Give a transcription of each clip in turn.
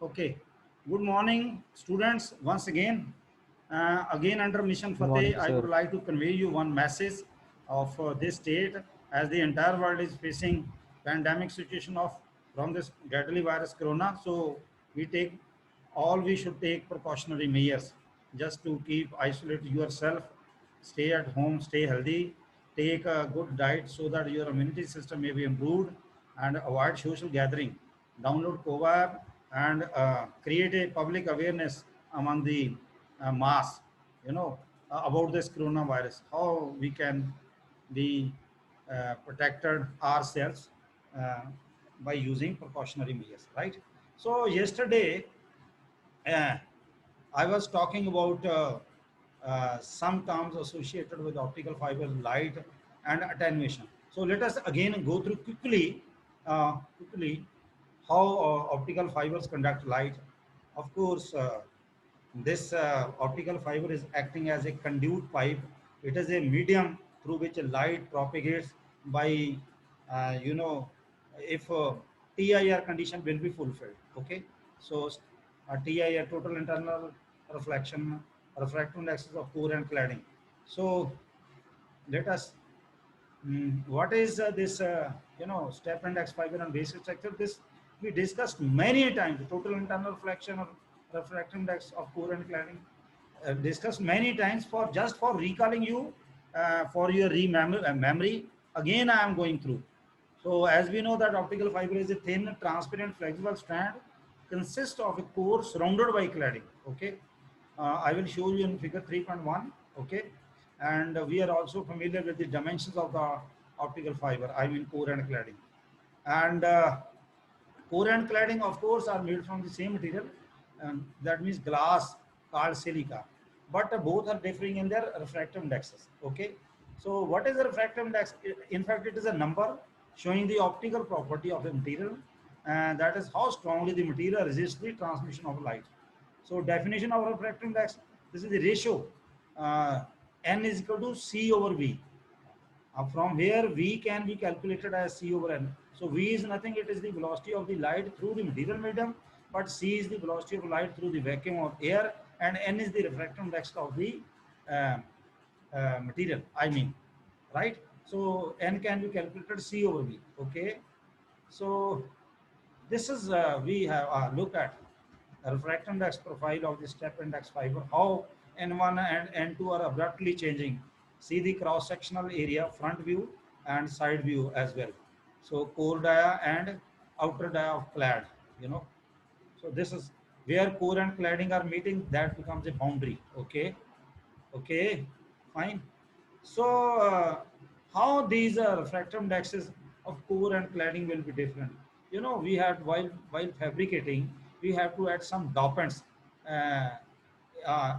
Okay. Good morning, students. Once again, again under Mission Good morning, Fateh, I would sir. like to convey you one message of this state as the entire world is facing pandemic situation of from this deadly virus Corona. So we should take precautionary measures just to keep isolate yourself, stay at home, stay healthy, take a good diet so that your immunity system may be improved, and avoid social gathering. Download CoVab and create a public awareness among the mass, about this coronavirus, how we can be protected ourselves uh, by using precautionary measures, right? So yesterday, uh, I was talking about some terms associated with optical fiber light and attenuation. So let us again go through quickly how optical fibers conduct light. Of course, this optical fiber is acting as a conduit pipe. It is a medium through which light propagates by, you know, if TIR condition will be fulfilled. Okay, so TIR, total internal reflection, refractive index of core and cladding. So let us what is this step index fiber and basic structure? This we discussed many times. Total internal reflection or refractive index of core and cladding, discussed many times. For just for recalling you, for your memory, again I am going through. So as we know that optical fiber is a thin, transparent, flexible strand, consists of a core surrounded by cladding. Okay, I will show you in figure 3.1. Okay, and we are also familiar with the dimensions of the optical fiber. I mean core and cladding, and core and cladding, of course, are made from the same material, that means glass called silica. But both are differing in their refractive indexes. Okay, so what is the refractive index? In fact, it is a number showing the optical property of the material, and that is how strongly the material resists the transmission of light. So definition of refractive index: this is the ratio uh, n is equal to c over v. From here, V can be calculated as C over N. So V is nothing, it is the velocity of the light through the material medium, but C is the velocity of light through the vacuum of air, and N is the refractive index of the uh, material, I mean, right? So N can be calculated C over V, okay? So this is, we have look at the refractive index profile of the step index fiber, how N1 and N2 are abruptly changing. See the cross-sectional area, front view and side view as well. So core dia and outer dia of clad, you know. So this is where core and cladding are meeting, that becomes a boundary, okay? Okay, fine. So, how these refractive indexes of core and cladding will be different? We had while fabricating, we have to add some dopants, uh,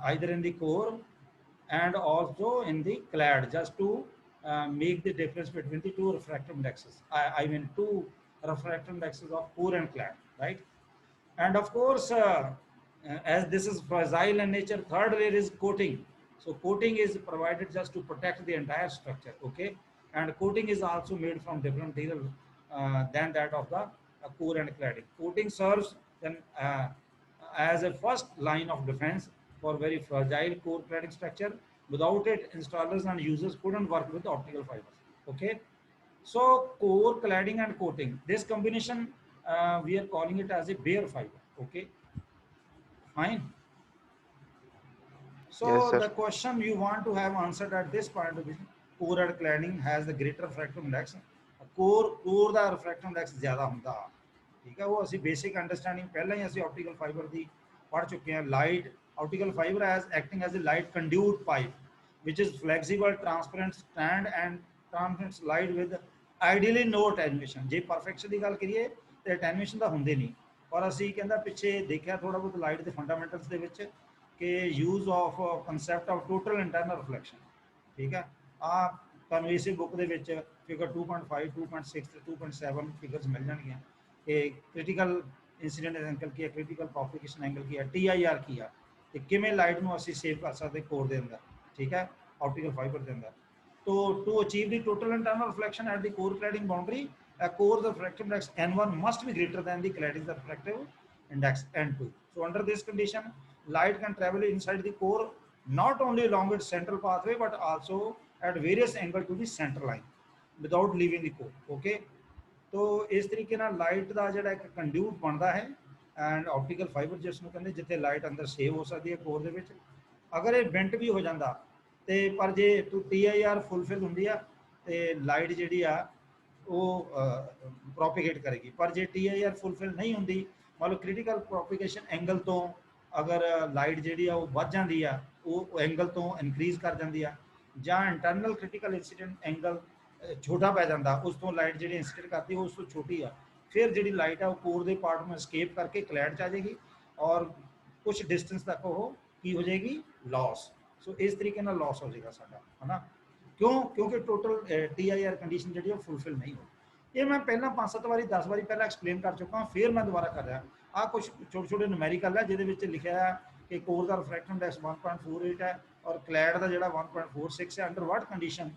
either in the core and also in the clad, just to make the difference between the two refractive indexes. I mean, two refractive indexes of core and clad, right? And of course, as this is fragile in nature, third layer is coating. So coating is provided just to protect the entire structure, okay? And coating is also made from different material than that of the core and cladding. Coating serves then as a first line of defense for very fragile core cladding structure. Without it, installers and users couldn't work with optical fibers, okay? So core cladding and coating, this combination, we are calling it as a bare fiber. Okay, fine. Yes, So sir. the question you want to have answered at this point of view, core and cladding has the greater refractive index. core the refractive index ਜ਼ਿਆਦਾ ਹੁੰਦਾ, ਠੀਕ ਹੈ। ਉਹ ਅਸੀਂ basic understanding ਪਹਿਲਾਂ ਹੀ ਅਸੀਂ optical fiber ਦੀ ਪੜ੍ਹ ਚੁੱਕੇ ਹਾਂ। Light optical fiber as acting as a light conduit pipe which is flexible, transparent, stand and transmits light with ideally no attenuation। ਜੇ perfection ਦੀ ਗੱਲ ਕਰੀਏ ਤੇ attenuation ਤਾਂ ਹੁੰਦੇ ਨਹੀਂ। ਔਰ ਅਸੀਂ ਕਹਿੰਦਾ ਪਿੱਛੇ ਦੇਖਿਆ ਥੋੜਾ ਬਹੁਤ ਲਾਈਟ ਦੇ ਫੰਡਾਮੈਂਟਲਸ ਦੇ ਵਿੱਚ ਕਿ use of concept of total internal reflection, ਠੀਕ ਹੈ। ਆ ਤੁਹਾਨੂੰ ਇਸੇ ਬੁੱਕ ਦੇ ਵਿੱਚ ਫਿਗਰ 2.5 2.6 ਤੇ 2.7 ਫਿਗਰਸ ਮਿਲ ਜਾਣਗੀਆਂ ਕਿ ਕ੍ਰਿਟੀਕਲ ਇੰਸੀਡੈਂਟ ਐਂਗਲ ਕੀ ਹੈ, ਕ੍ਰਿਟੀਕਲ ਪ੍ਰੋਪਗੇਸ਼ਨ ਐਂਗਲ ਕੀ ਹੈ, TIR ਕੀ ਆ, ਤੇ ਕਿਵੇਂ ਲਾਈਟ ਨੂੰ ਅਸੀਂ ਸੇਵ ਕਰ ਸਕਦੇ ਕੋਰ ਦੇ ਅੰਦਰ, ਠੀਕ ਹੈ, ਆਪਟੀਕਲ ਫਾਈਬਰ ਦੇ ਅੰਦਰ। So to achieve the total internal reflection at the core cladding boundary, a core's refractive index N1 must be greater than the cladding's refractive index N2. So under this condition, light can travel inside the core not only along its central pathway but also at various angle to the center line without leaving the core. Okay. तो इस तरीके ਨਾਲ light ਦਾ ਜਿਹੜਾ ਇੱਕ ਕੰਡਿਊਟ ਬਣਦਾ ਹੈ and optical fibre ਜਿਸ ਨੂੰ ਕਹਿੰਦੇ ਜਿੱਥੇ ਲਾਈਟ ਅੰਦਰ ਸੇਵ ਹੋ ਸਕਦੀ ਹੈ ਕੋਰ ਦੇ ਵਿੱਚ ਅਗਰ ਇਹ ਬੈਂਟ ਵੀ ਹੋ ਜਾਂਦਾ ਤੇ ਪਰ ਜੇ ਤੂੰ TIR ਫੁੱਲਫਿਲ ਹੁੰਦੀ ਆ ਤੇ ਲਾਈਟ ਜਿਹੜੀ ਆ ਉਹ ਪ੍ਰੋਪੀਗੇਟ ਕਰੇਗੀ ਪਰ ਜੇ TIR ਫੁੱਲਫਿਲ ਨਹੀਂ ਹੁੰਦੀ ਮੰਨ ਲਓ ਕ੍ਰਿਟੀਕਲ ਪ੍ਰੋਪੀਗੇਸ਼ਨ ਐਂਗਲ ਤੋਂ ਅਗਰ ਲਾਈਟ ਜਿਹੜੀ ਆ ਉਹ ਵੱਧ ਜਾਂਦੀ ਆ ਉਹ ਐਂਗਲ ਤੋਂ ਇਨਕਰੀਜ਼ ਕਰ ਜਾਂਦੀ ਆ ਜਾਂ ਇੰਟਰਨਲ ਕ੍ਰਿਟੀਕਲ ਇਨਸੀਡੈਂਟ ਐਂਗਲ ਛੋਟਾ ਪੈ ਜਾਂਦਾ ਉਸ ਤੋਂ ਲਾਈਟ ਜਿਹੜੀ ਇੰਸੀਡੈਂਟ ਕਰਦੀ ਉਸ ਤੋਂ ਛੋਟੀ ਆ ਫਿਰ ਜਿਹੜੀ ਲਾਈਟ ਆ ਉਹ ਕੋਰ ਦੇ ਪਾਰਟ ਨੂੰ escape ਕਰਕੇ ਕਲੈਡ ਚ ਆ ਜਾਏਗੀ ਔਰ ਕੁਝ ਡਿਸਟੈਂਸ ਤੱਕ ਉਹ ਕੀ ਹੋ ਜਾਏਗੀ ਲੌਸ ਸੋ ਇਸ ਤਰੀਕੇ ਨਾਲ ਲੌਸ ਹੋ ਜਾਏਗਾ ਸਾਡਾ ਹਨਾ ਕਿਉਂ ਕਿਉਂਕਿ ਟੋਟਲ TIR ਕੰਡੀਸ਼ਨ ਜਿਹੜੀ ਉਹ ਫੁੱਲਫਿਲ ਨਹੀਂ ਹੋਈ ਇਹ ਮੈਂ ਪਹਿਲਾਂ 5-7 ਵਾਰੀ 10 ਵਾਰੀ ਪਹਿਲਾਂ ਐਕਸਪਲੇਨ ਕਰ ਚੁੱਕਾ ਹਾਂ ਫਿਰ ਮੈਂ ਦੁਬਾਰਾ ਕਰ ਰਿਹਾ ਆ ਕੁਝ ਛੋਟੇ ਛੋਟੇ ਨੂਮੈਰੀਕਲ ਹੈ ਜਿਹਦੇ ਵਿੱਚ ਲਿਖਿਆ ਹੈ ਕਿ ਕੋਰ ਦਾ ਰਿਫਰੈਕਟਿਵ ਇੰਡੈਕਸ 1.48 ਹੈ ਔਰ ਕਲੈਡ ਦਾ ਜਿਹੜਾ 1.46 ਹੈ under what condition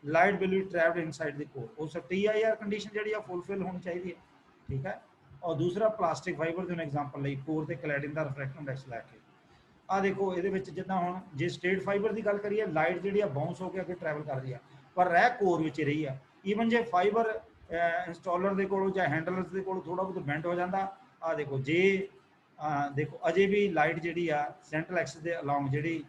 light will be travelled inside the core ਉਸ TIR ਕੰਡੀਸ਼ਨ ਜਿਹੜੀ ਆ ਫੁੱਲਫਿਲ ਹੋਣੀ ਚਾਹੀਦੀ ਹੈ ਠੀਕ ਹੈ ਔਰ ਦੂਸਰਾ ਪਲਾਸਟਿਕ ਫਾਈਬਰ ਦੇ ਐਗਜ਼ਾਮਪਲ ਲਈ ਕੋਰ ਤੇ ਕਲੈਡਿੰਗ ਦਾ ਰਿਫਰੈਕਟਿਵ ਇੰਡੈਕਸ ਲੈ ਕੇ ਆ ਦੇਖੋ ਇਹਦੇ ਵਿੱਚ ਜਿੱਦਾਂ ਹੁਣ ਜੇ ਸਟੇਟ ਫਾਈਬਰ ਦੀ ਗੱਲ ਕਰੀਏ ਲਾਈਟ ਜਿਹੜੀ ਆ ਬਾਉਂਸ ਹੋ ਕੇ ਅੱਗੇ ਟਰੈਵਲ ਕਰ ਰਹੀ ਆ ਪਰ ਰਹਿ ਕੋਰ ਵਿੱਚ ਰਹੀ ਆ ਈਵਨ ਜੇ ਫਾਈਬਰ ਇੰਸਟਾਲਰ ਦੇ ਕੋਲੋਂ ਜਾਂ ਹੈਂਡਲਰਸ ਦੇ ਕੋਲੋਂ ਥੋੜਾ ਬਹੁਤ ਬੈਂਡ ਹੋ ਜਾਂਦਾ ਆ ਦੇਖੋ ਜੇ ਦੇਖੋ ਅਜੇ ਵੀ ਲਾਈਟ ਜਿਹੜੀ ਆ ਸੈਂਟਰਲ ਐਕਸਿਸ ਦੇ ਅਲੋਂਗ ਜਿਹੜੀ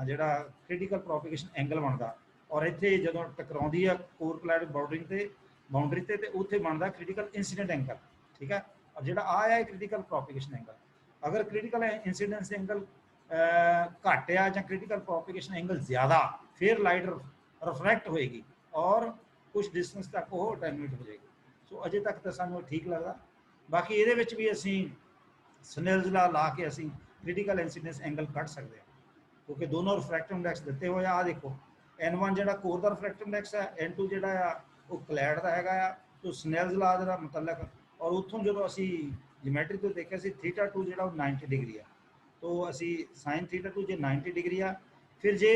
ਜਿਹੜਾ ਕ੍ਰਿਟੀਕਲ ਪ੍ਰੋਪੀਗੇਸ਼ਨ ਐਂਗਲ ਬਣਦਾ ਔਰ ਇੱਥੇ ਜਦੋਂ ਟਕਰਾਉਂਦੀ ਆ ਕੋਰ ਕਲੈਡ ਬਾਉਂਡਰੀ ਤੇ ਉੱਥੇ ਬਣਦਾ ਕ੍ਰਿਟੀਕਲ ਇਨਸੀਡੈਂਟ ਐਂਗਲ ਠੀਕ ਹੈ ਔਰ ਜਿਹੜਾ ਆ ਹੈ ਕ੍ਰਿਟੀਕਲ ਪ੍ਰੋਪੀਗੇਸ਼ਨ ਐਂਗਲ ਅਗਰ ਕ੍ਰਿਟੀਕਲ ਇਨਸੀਡੈਂਸ ਐਂਗਲ ਘੱਟ ਆ ਜਾਂ ਕ੍ਰਿਟੀਕਲ ਪ੍ਰੋਪੀਗੇਸ਼ਨ ਐਂਗਲ ਜ਼ਿਆਦਾ ਫਿਰ ਲਾਈਟ ਰਿਫਰੈਕਟ ਹੋਏਗੀ ਔਰ ਕੁਝ ਡਿਸਟੈਂਸ ਤੱਕ ਉਹ ਅਟੈਨੂਏਟ ਹੋ ਜਾਏਗੀ ਸੋ ਅਜੇ ਤੱਕ ਤਾਂ ਸਾਨੂੰ ਠੀਕ ਲੱਗਦਾ ਬਾਕੀ ਇਹਦੇ ਵਿੱਚ ਵੀ ਅਸੀਂ ਸਨੇਲਜ਼ ਲਾ ਲਾ ਕੇ ਅਸੀਂ ਕ੍ਰਿਟੀਕਲ ਇਨਸੀਡੈਂਸ ਐਂਗਲ ਕੱਢ ਸਕਦੇ ਹਾਂ ਕਿਉਂਕਿ ਦੋਨੋਂ ਰਿਫਰੈਕਟਿਵ ਇੰਡੈਕਸ ਦਿੱਤੇ ਹੋਏ ਆ ਦੇਖੋ N1 ਜਿਹੜਾ ਕੋਰ ਦਾ ਰਿਫਰੈਕਟਿਵ ਇੰਡੈਕਸ ਹੈ N2 ਜਿਹੜਾ ਆ ਉਹ ਕਲੈਡ ਦਾ ਹੈਗਾ ਆ ਤੋ ਸਨੇਲਜ਼ ਲਾ ਜਿਹੜਾ ਮੁਤਲਕ ਔਰ ਉੱਥੋਂ ਜਦੋਂ ਅਸੀਂ ਜਿਓਮੈਟਰੀ ਤੋਂ ਦੇਖਿਆ ਸੀ θ2 ਜਿਹੜਾ ਉਹ 90 ਡਿਗਰੀ ਆ तो असी sin θ2 जे 90 डिग्री आ फिर जे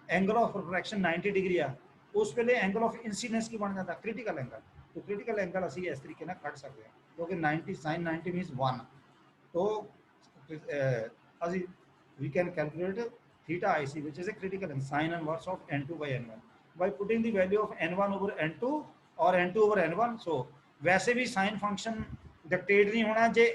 एंगल ऑफ रिफ्रैक्शन 90 डिग्री आ उस वेले एंगल ऑफ इंसीडेंस की बन जाता क्रिटिकल एंगल तो क्रिटिकल एंगल असी इस तरीके ना कट सकते हैं क्योंकि 90 sin 90 मीन्स 1 तो असी we can calculate theta IC which is a critical sin inverse of N2 by N1 by putting the value of N1 over N2 और N2 over N1 so वैसे भी साइन फंक्शन डिक्टेट नहीं होना जे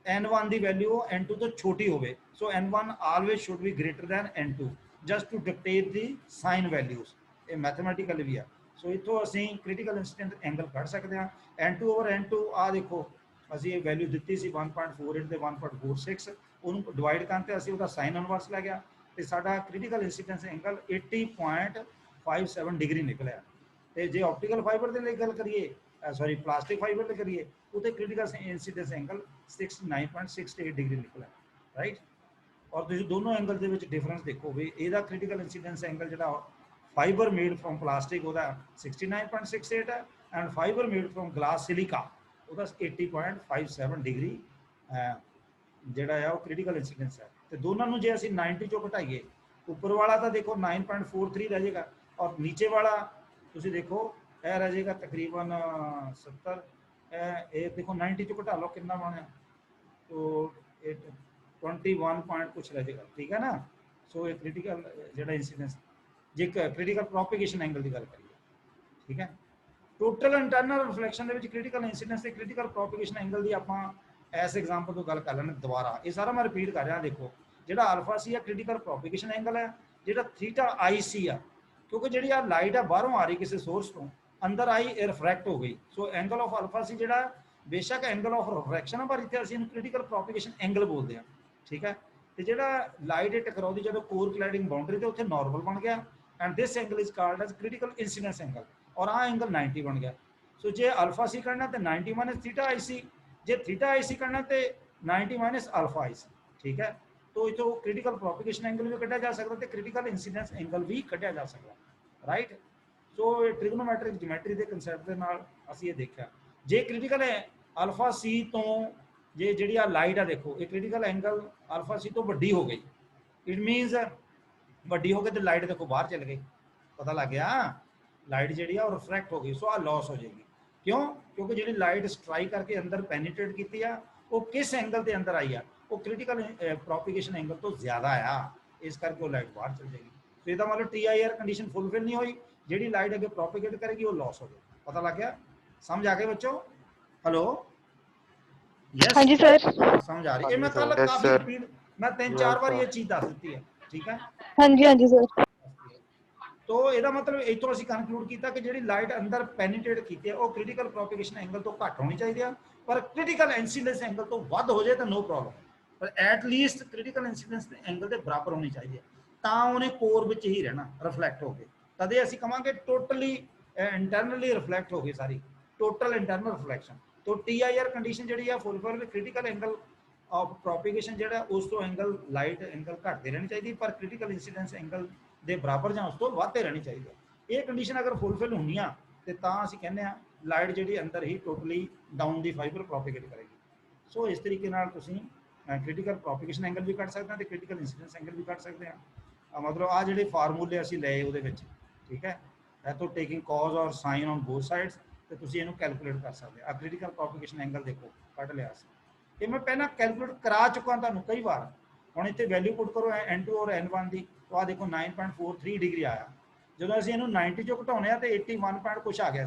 N1 ਦੀ value N2 ਤੋਂ ਛੋਟੀ ਹੋਵੇ so N1 always should be greater than N2 just to dictate the sine values ਇਹ mathematical ਵੀ ਆ ਸੋ ਇੱਥੋਂ ਅਸੀਂ ਕ੍ਰਿਟੀਕਲ ਇਨਸੀਡੈਂਟ ਐਂਗਲ ਕੱਢ ਸਕਦੇ ਹਾਂ N2 ਓਵਰ N2 ਆ ਦੇਖੋ ਅਸੀਂ ਇਹ ਵੈਲਿਊ ਦਿੱਤੀ ਸੀ 1.48 ਤੇ 1.46 ਉਹਨੂੰ ਡਿਵਾਈਡ ਕਰਨ ਤੇ ਅਸੀਂ ਉਹਦਾ ਸਾਈਨ ਇਨਵਰਸ ਲੈ ਗਿਆ ਤੇ ਸਾਡਾ ਕ੍ਰਿਟੀਕਲ ਇਨਸੀਡੈਂਸ ਐਂਗਲ 80.57 ਡਿਗਰੀ ਨਿਕਲਿਆ ਤੇ ਜੇ ਆਪਟੀਕਲ ਫਾਈਬਰ ਦੇ ਲਈ ਗੱਲ ਕਰੀਏ ਸੌਰੀ ਪਲਾਸਟਿਕ ਫਾਈਬਰ ਤੇ ਕਰੀਏ ਉਹਦੇ ਕ੍ਰਿਟੀਕਲ ਇਨਸੀਡੈਂਸ ਐਂਗਲ 69.68 ਡਿਗਰੀ ਨਿਕਲਿਆ ਰਾਈਟ ਔਰ ਤੁਸੀਂ ਦੋਨੋਂ ਐਂਗਲ ਦੇ ਵਿੱਚ ਡਿਫਰੈਂਸ ਦੇਖੋ ਵੀ ਇਹਦਾ ਕ੍ਰਿਟੀਕਲ ਇਨਸੀਡੈਂਸ ਐਂਗਲ ਜਿਹੜਾ ਫਾਈਬਰ ਮੇਡ ਫਰੋਮ ਪਲਾਸਟਿਕ ਉਹਦਾ 69.68 ਹੈ and fibre made from glass silica ਉਹਦਾ 80.57 ਡਿਗਰੀ ਜਿਹੜਾ ਆ ਉਹ ਕ੍ਰਿਟੀਕਲ ਇਨਸੀਡੈਂਸ ਹੈ ਤੇ ਦੋਨਾਂ ਨੂੰ ਜੇ ਅਸੀਂ 90 ਚੋਂ ਘਟਾਈਏ ਉੱਪਰ ਵਾਲਾ ਤਾਂ ਦੇਖੋ 9.43 ਰਹਿ ਜਾਏਗਾ ਔਰ ਨੀਚੇ ਵਾਲਾ ਤੁਸੀਂ ਦੇਖੋ ਇਹ ਰਹਿ ਜਾਏਗਾ ਤਕਰੀਬਨ 70 ਇਹ ਦੇਖੋ 90 ਚੋਂ ਘਟਾ ਲਓ ਕਿੰਨਾ ਬਣਿਆ तो 21 पॉइंट कुछ रह जाएगा ठीक है ना सो ये क्रिटिकल ਜਿਹੜਾ इंसीडेंस ਜੇ क्रिटिकल प्रोपगेशन एंगल ਦੀ ਗੱਲ ਕਰੀਏ ਠੀਕ ਹੈ ਟੋਟਲ ਇੰਟਰਨਲ ਰਿਫਲੈਕਸ਼ਨ ਦੇ ਵਿੱਚ क्रिटिकल इंसीडेंस ਤੇ क्रिटिकल प्रोपगेशन एंगल ਦੀ ਆਪਾਂ ਐਸ ਐਗਜ਼ਾਮਪਲ ਤੋਂ ਗੱਲ ਕਰ ਲੈਣੇ ਦੁਬਾਰਾ ਇਹ ਸਾਰਾ ਮੈਂ ਰਿਪੀਟ ਕਰ ਰਿਹਾ ਦੇਖੋ ਜਿਹੜਾ ਅਲਫਾ ਸੀ ਆ क्रिटिकल प्रोपगेशन एंगल ਹੈ ਜਿਹੜਾ ਥੀਟਾ IC ਆ ਕਿਉਂਕਿ ਜਿਹੜੀ ਆ ਲਾਈਟ ਆ ਬਾਹਰੋਂ ਆ ਰਹੀ ਕਿਸੇ ਸੋਰਸ ਤੋਂ ਅੰਦਰ ਆਈ ਇਹ ਰਿਫਰੈਕਟ ਹੋ ਗਈ ਸੋ ਐਂਗਲ ਆਫ ਅਲਫਾ ਸੀ ਜਿਹੜਾ बेशक एंगल ऑफ रिफ्रैक्शन है पर इतने असं क्रिटिकल प्रोपगेशन एंगल बोलते हैं ठीक है तो जो लाइट टकराती जो कोर क्लैडिंग बाउंड्री तो उत्थे नॉर्मल बन गया and this angle is called as critical incidence angle और आ एंगल 90 बन गया सो जे अल्फा सी करना तो 90 माइनस थीटा IC जे थीटा IC करना तो 90 माइनस अल्फा IC ठीक है तो इतो क्रिटिकल प्रोपगेशन एंगल भी कढ़िया जा सकता तो क्रिटिकल इंसीडेंस एंगल भी कढ़िया जा सकता राइट सो ट्रिग्नोमैट्रिक ज्योमैट्री के कंसैप्ट के नाल असीं ये देखा जे क्रिटिकल है अल्फा सी तो जे जी लाइट है देखो ये क्रिटिकल एंगल अल्फा सी तो वड्डी हो गई इट मीनस वड्डी हो गई तो लाइट देखो बाहर चल गई पता लग गया लाइट जी रिफ्रैक्ट हो गई सो आ लॉस हो जाएगी क्यों क्योंकि जी लाइट स्ट्राइक करके अंदर पेनीट्रेट की वो किस एंगल के अंदर आई है, वो क्रिटिकल प्रोपिगेशन एंगल तो ज़्यादा आ, इस करके वो लाइट बाहर चल जाएगी। तो इसका मतलब TIR कंडीशन फुलफिल नहीं हुई, जी लाइट अगे प्रोपिगेट करेगी वो लॉस हो जाएगी। पता लग गया, समझ आ गई बच्चों? हेलो, यस, हाँ जी सर। हाँ समझ आ रही है। मैं कल यस काफ़ी सर। रिपीट, मैं 3-4 यस बार सर। ये चीज़ दस दी है, ठीक है। हाँ जी सर। तो ਇਹਦਾ ਮਤਲਬ ਇਥੋਂ ਅਸੀਂ ਕਨਕਲੂਡ ਕੀਤਾ ਕਿ ਜਿਹੜੀ ਲਾਈਟ ਅੰਦਰ ਪੈਨੀਟ੍ਰੇਟ ਕੀਤੀ ਹੈ ਉਹ ਕ੍ਰਿਟੀਕਲ ਪ੍ਰੋਪਗੇਸ਼ਨ ਐਂਗਲ ਤੋਂ ਘੱਟ ਹੋਣੀ ਚਾਹੀਦੀ ਆ, ਪਰ ਕ੍ਰਿਟੀਕਲ ਇਨਸੀਡੈਂਸ ਐਂਗਲ ਤੋਂ ਵੱਧ ਹੋ ਜਾਏ ਤਾਂ ਨੋ ਪ੍ਰੋਬਲਮ, ਪਰ at least critical incidence angle ਦੇ ਬਰਾਬਰ ਹੋਣੀ ਚਾਹੀਦੀ ਹੈ, ਤਾਂ ਉਹਨੇ ਕੋਰ ਵਿੱਚ ਹੀ ਰਹਿਣਾ ਰਿਫਲੈਕਟ ਹੋ ਕੇ, ਤਦੇ ਅਸੀਂ ਕਵਾਂਗੇ ਟੋਟਲੀ ਇੰਟਰਨਲੀ ਰਿਫਲੈਕਟ ਹੋ ਗਈ ਸਾਰੀ, ਟੋਟਲ ਇੰਟਰਨਲ ਰਿਫਲੈਕਸ਼ਨ। तो TIR ਕੰਡੀਸ਼ਨ ਜਿਹੜੀ ਆ ਫੁੱਲਫਿਲ, ਕ੍ਰਿਟੀਕਲ ਐਂਗਲ ਆਫ ਪ੍ਰੋਪਗੇਸ਼ਨ ਜਿਹੜਾ ਉਸ ਤੋਂ ਐਂਗਲ ਲਾਈਟ ਐਂਗਲ ਘਟਦੇ ਰਹਿਣੀ ਚਾਹੀਦੀ, ਪਰ ਕ੍ਰਿਟੀਕਲ ਇਨਸੀਡੈਂਸ ਐਂਗਲ ਦੇ ਬਰਾਬਰ ਜਾਂ ਉਸ ਤੋਂ ਵੱਧਦੇ ਰਹਿਣੀ ਚਾਹੀਦੀ ਹੈ। ਇਹ ਕੰਡੀਸ਼ਨ ਅਗਰ ਫੁੱਲਫਿਲ ਹੁੰਦੀਆਂ ਤੇ ਤਾਂ ਅਸੀਂ ਕਹਿੰਦੇ ਆ ਲਾਈਟ ਜਿਹੜੀ ਅੰਦਰ ਹੀ ਟੋਟਲੀ ਡਾਊਨ ਦੀ ਫਾਈਬਰ ਪ੍ਰੋਪਗੇਟ ਕਰੇਗੀ। ਸੋ ਇਸ ਤਰੀਕੇ ਨਾਲ ਤੁਸੀਂ ਕ੍ਰਿਟੀਕਲ ਪ੍ਰੋਪਗੇਸ਼ਨ ਐਂਗਲ ਵੀ ਕੱਢ ਸਕਦੇ ਹਾਂ ਤੇ ਕ੍ਰਿਟੀਕਲ ਇਨਸੀਡੈਂਸ ਐਂਗਲ ਵੀ ਕੱਢ ਸਕਦੇ ਹਾਂ। ਮਤਲਬ ਆ ਜਿਹੜੇ ਫਾਰਮੂਲੇ ਅਸੀਂ ਲਏ ਉਹਦੇ ਵਿੱਚ, ਠੀਕ ਹੈ, ਇਥੋਂ ਟੇਕਿੰਗ ਕਾਜ਼ ਔਰ ਸਾਈਨ ਔਨ ਬੋਥ ਸਾਈਡਸ, ਤੇ ਤੁਸੀਂ ਇਹਨੂੰ ਕੈਲਕੂਲੇਟ ਕਰ ਸਕਦੇ ਆ। ਕ੍ਰਿਟੀਕਲ ਪ੍ਰੋਪਗੇਸ਼ਨ ਐਂਗਲ ਦੇਖੋ ਕੱਢ ਲਿਆ ਅਸੀਂ, ਇਹ ਮੈਂ ਪਹਿਲਾਂ ਕੈਲਕੂਲੇਟ ਕਰਾ ਚੁੱਕਾ ਤੁਹਾਨੂੰ ਕਈ ਵਾਰ। ਹੁਣ ਇੱਥੇ ਵੈਲਿਊ ਪੁੱਟ ਕਰੋ N2 ਔਰ N1 ਦੀ, तो आ देखो 9.43 डिग्री आया, जो असं इनू 90 चो घटाने तो 81 पॉइंट कुछ आ गया,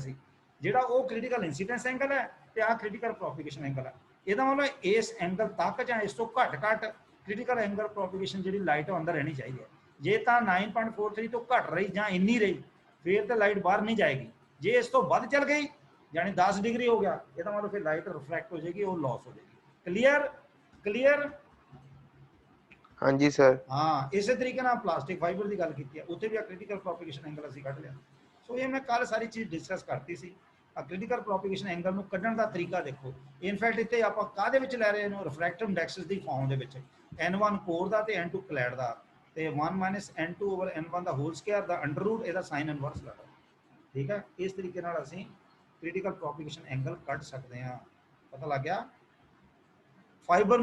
जोड़ा वो क्रिटिकल इंसीडेंस एंगल है, तो आ क्रिटिकल प्रोपिगेशन एंगल है। यदा मतलब इस एंगल तक या इस तो घट क्रिटिकल एंगल प्रोपिगेशन जी लाइट अंदर रहनी चाहिए। जे तो 9.43 तो घट रही या इन्नी रही फिर तो लाइट बाहर नहीं जाएगी, जे इस तो वध चल गई यानी 10 डिग्री हो गया, यदा मतलब फिर लाइट रिफ्लैक्ट हो जाएगी, वो लॉस हो जाएगी। Clear clear? हाँ जी सर। हाँ, इस तरीके ना प्लास्टिक फाइबर की गल की है, उत्थे भी क्रिटिकल प्रोपिगेशन एंगल असीं कढ लिया। सो ये मैं कल सारी चीज़ डिस्कस करती सी। क्रिटिकल प्रोपिगेशन एंगल नूं कढण दा तरीका देखो, इनफैक्ट इत्थे आपां काहदे विच लै रहे हैं, रिफ्रैक्टिव इंडैक्सिस दी फॉर्म दे विच, N1 कोर दा ते N2 क्लैड दा, ते 1 - N2 ओवर N1 दा होल स्क्वायर दा अंडर रूट इहदा साइन इनवर्स लगा, ठीक है। इस तरीके नाल असीं क्रिटिकल प्रोपिगेशन एंगल कढ सकदे हां। पता लग गया? फाइबर